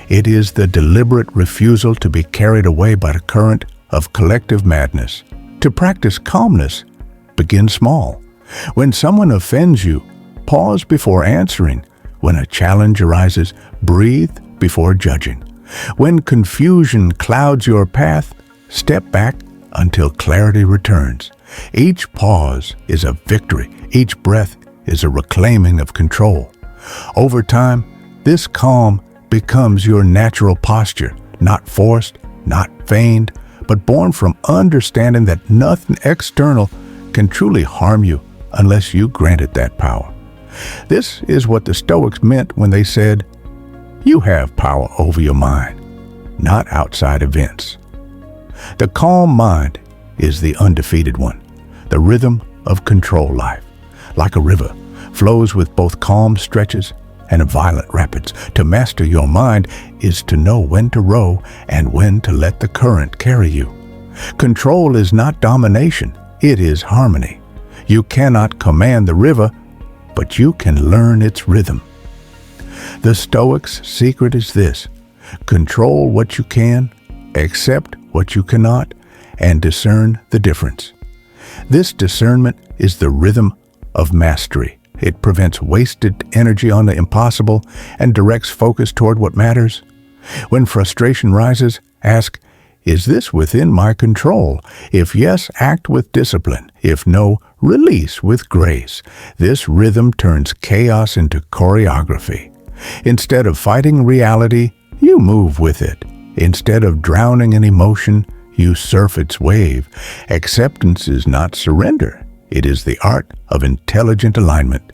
It is the deliberate refusal to be carried away by the current of collective madness. To practice calmness, begin small. When someone offends you, pause before answering. When a challenge arises, breathe before judging. When confusion clouds your path, step back until clarity returns. Each pause is a victory. Each breath is a reclaiming of control. Over time, this calm becomes your natural posture, not forced, not feigned, but born from understanding that nothing external can truly harm you unless you grant it that power. This is what the Stoics meant when they said, "You have power over your mind, not outside events." The calm mind is the undefeated one. The rhythm of control life, like a river, flows with both calm stretches and violent rapids. To master your mind is to know when to row and when to let the current carry you. Control is not domination, it is harmony. You cannot command the river, but you can learn its rhythm. The Stoics' secret is this: control what you can, accept what you cannot, and discern the difference. This discernment is the rhythm of mastery. It prevents wasted energy on the impossible and directs focus toward what matters. When frustration rises, ask, "Is this within my control?" If yes, act with discipline. If no, release with grace. This rhythm turns chaos into choreography. Instead of fighting reality, you move with it. Instead of drowning in emotion, you surf its wave. Acceptance is not surrender. It is the art of intelligent alignment.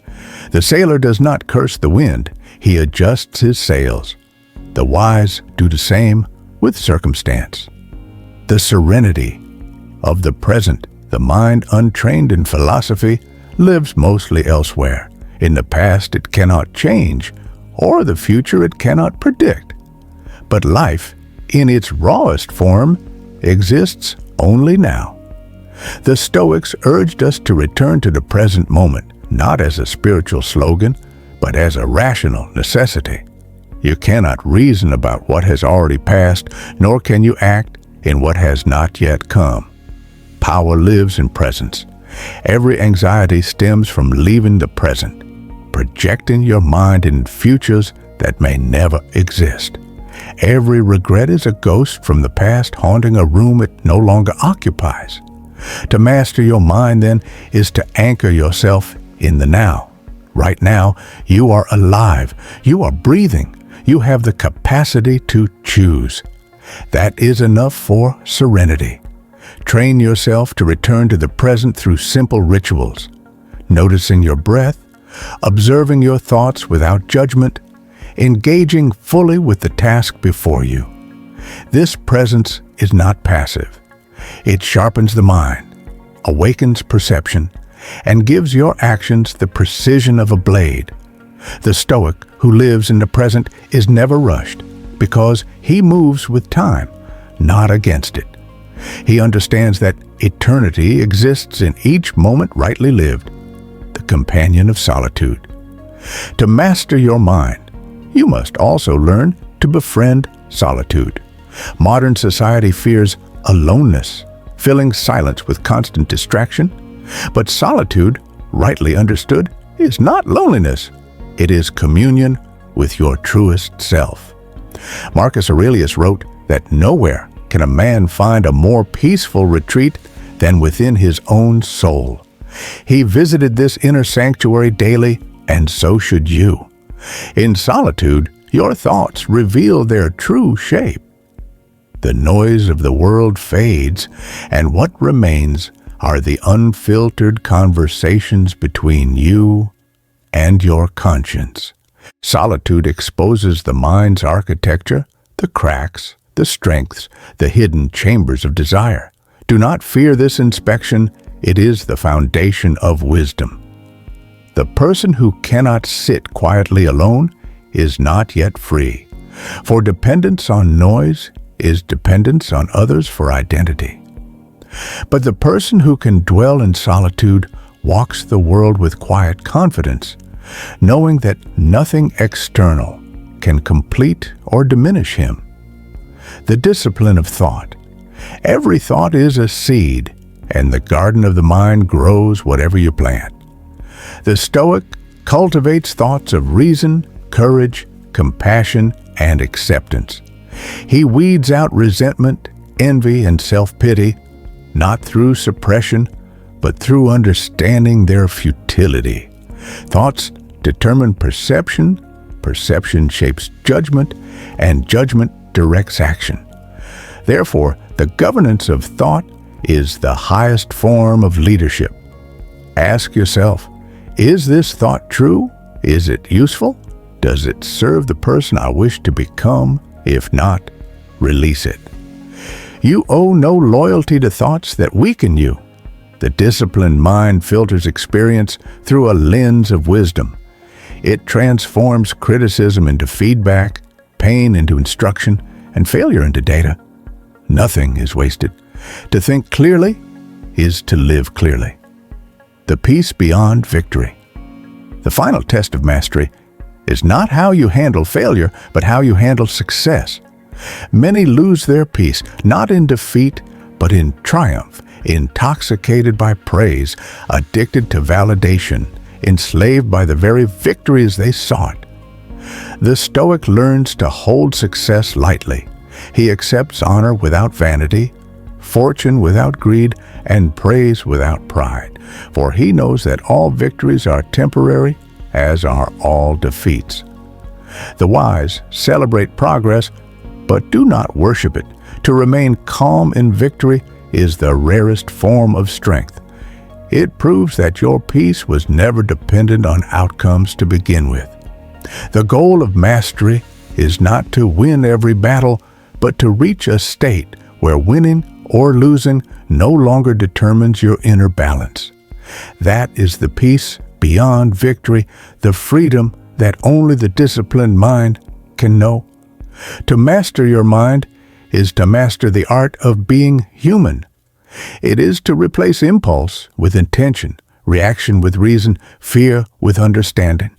The sailor does not curse the wind. He adjusts his sails. The wise do the same with circumstance. The serenity of the present, the mind untrained in philosophy, lives mostly elsewhere. In the past it cannot change, or the future it cannot predict. But life, in its rawest form, exists only now. The Stoics urged us to return to the present moment, not as a spiritual slogan, but as a rational necessity. You cannot reason about what has already passed, nor can you act in what has not yet come. Power lives in presence. Every anxiety stems from leaving the present, projecting your mind in futures that may never exist. Every regret is a ghost from the past haunting a room it no longer occupies. To master your mind, then, is to anchor yourself in the now. Right now, you are alive. You are breathing. You have the capacity to choose. That is enough for serenity. Train yourself to return to the present through simple rituals, noticing your breath, observing your thoughts without judgment, engaging fully with the task before you. This presence is not passive. It sharpens the mind, awakens perception, and gives your actions the precision of a blade. The Stoic who lives in the present is never rushed because he moves with time, not against it. He understands that eternity exists in each moment rightly lived, the companion of solitude. To master your mind, you must also learn to befriend solitude. Modern society fears aloneness, filling silence with constant distraction. But solitude, rightly understood, is not loneliness. It is communion with your truest self. Marcus Aurelius wrote that nowhere can a man find a more peaceful retreat than within his own soul. He visited this inner sanctuary daily, and so should you. In solitude, your thoughts reveal their true shape. The noise of the world fades, and what remains are the unfiltered conversations between you and your conscience. Solitude exposes the mind's architecture, the cracks, the strengths, the hidden chambers of desire. Do not fear this inspection. It is the foundation of wisdom. The person who cannot sit quietly alone is not yet free, for dependence on noise is dependence on others for identity. But the person who can dwell in solitude walks the world with quiet confidence, knowing that nothing external can complete or diminish him. The discipline of thought. Every thought is a seed, and the garden of the mind grows whatever you plant. The Stoic cultivates thoughts of reason, courage, compassion, and acceptance. He weeds out resentment, envy, and self-pity, not through suppression, but through understanding their futility. Thoughts determine perception, perception shapes judgment, and judgment directs action. Therefore, the governance of thought is the highest form of leadership. Ask yourself, is this thought true? Is it useful? Does it serve the person I wish to become? If not, release it. You owe no loyalty to thoughts that weaken you. The disciplined mind filters experience through a lens of wisdom. It transforms criticism into feedback, pain into instruction, and failure into data. Nothing is wasted. To think clearly is to live clearly. The peace beyond victory. The final test of mastery is not how you handle failure, but how you handle success. Many lose their peace, not in defeat, but in triumph, intoxicated by praise, addicted to validation, enslaved by the very victories they sought. The Stoic learns to hold success lightly. He accepts honor without vanity, fortune without greed, and praise without pride, for he knows that all victories are temporary, as are all defeats. The wise celebrate progress, but do not worship it. To remain calm in victory is the rarest form of strength. It proves that your peace was never dependent on outcomes to begin with. The goal of mastery is not to win every battle, but to reach a state where winning or losing no longer determines your inner balance. That is the peace beyond victory, the freedom that only the disciplined mind can know. To master your mind is to master the art of being human. It is to replace impulse with intention, reaction with reason, fear with understanding.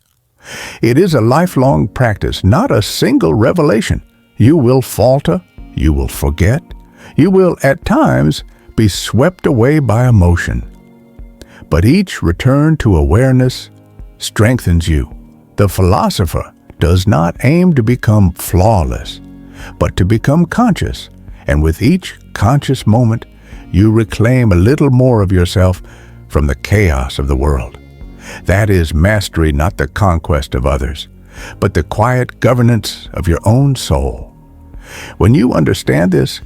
It is a lifelong practice, not a single revelation. You will falter, you will forget, you will at times be swept away by emotion. But each return to awareness strengthens you. The philosopher does not aim to become flawless, but to become conscious, and with each conscious moment, you reclaim a little more of yourself from the chaos of the world. That is mastery, not the conquest of others. but the quiet governance of your own soul. When you understand this,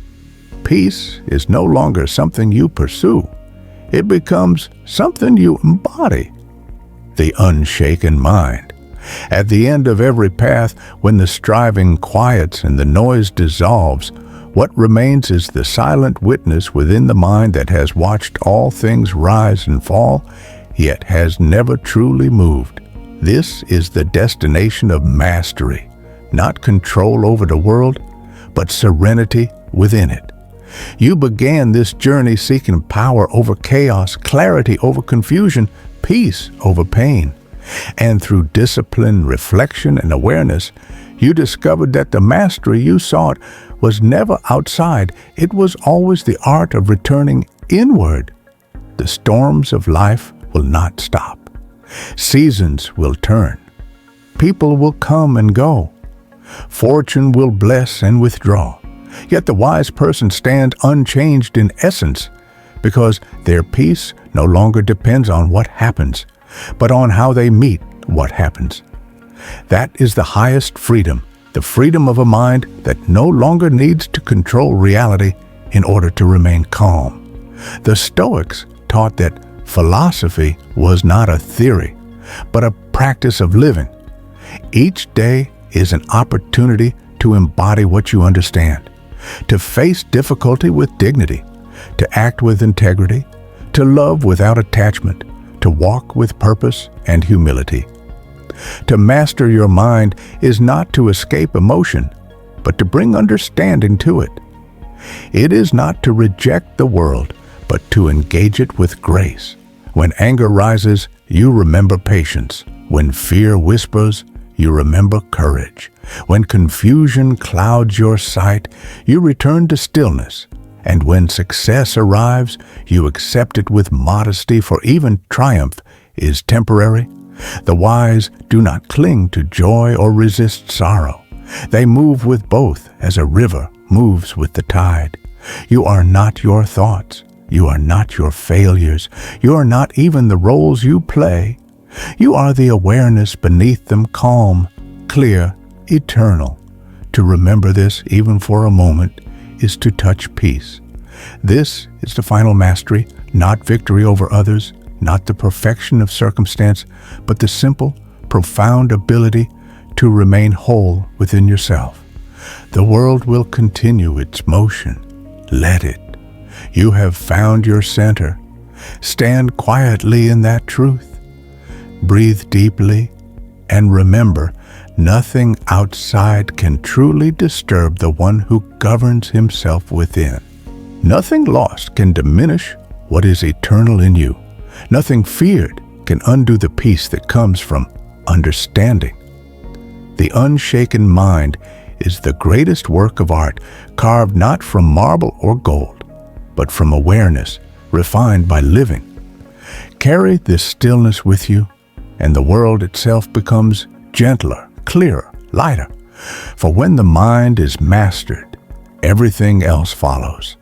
peace is no longer something you pursue. It becomes something you embody. The unshaken mind. At the end of every path, when the striving quiets and the noise dissolves, what remains is the silent witness within the mind that has watched all things rise and fall, yet has never truly moved. This is the destination of mastery, not control over the world, but serenity within it. You began this journey seeking power over chaos, clarity over confusion, peace over pain. And through discipline, reflection, and awareness, you discovered that the mastery you sought was never outside. It was always the art of returning inward. The storms of life will not stop. Seasons will turn. People will come and go. Fortune will bless and withdraw. Yet the wise person stands unchanged in essence, because their peace no longer depends on what happens, but on how they meet what happens. That is the highest freedom, the freedom of a mind that no longer needs to control reality in order to remain calm. The Stoics taught that philosophy was not a theory, but a practice of living. Each day is an opportunity to embody what you understand, to face difficulty with dignity, to act with integrity, to love without attachment, to walk with purpose and humility. To master your mind is not to escape emotion, but to bring understanding to it. It is not to reject the world, but to engage it with grace. When anger rises, you remember patience. When fear whispers, you remember courage. When confusion clouds your sight, you return to stillness. And when success arrives, you accept it with modesty, for even triumph is temporary. The wise do not cling to joy or resist sorrow. They move with both as a river moves with the tide. You are not your thoughts. You are not your failures. You are not even the roles you play. You are the awareness beneath them, calm, clear, eternal. To remember this, even for a moment, is to touch peace. This is the final mastery, not victory over others, not the perfection of circumstance, but the simple, profound ability to remain whole within yourself. The world will continue its motion. Let it. You have found your center. Stand quietly in that truth. Breathe deeply and remember, nothing outside can truly disturb the one who governs himself within. Nothing lost can diminish what is eternal in you. Nothing feared can undo the peace that comes from understanding. The unshaken mind is the greatest work of art, carved not from marble or gold, but from awareness, refined by living. Carry this stillness with you, and the world itself becomes gentler, clearer, lighter. For when the mind is mastered, everything else follows.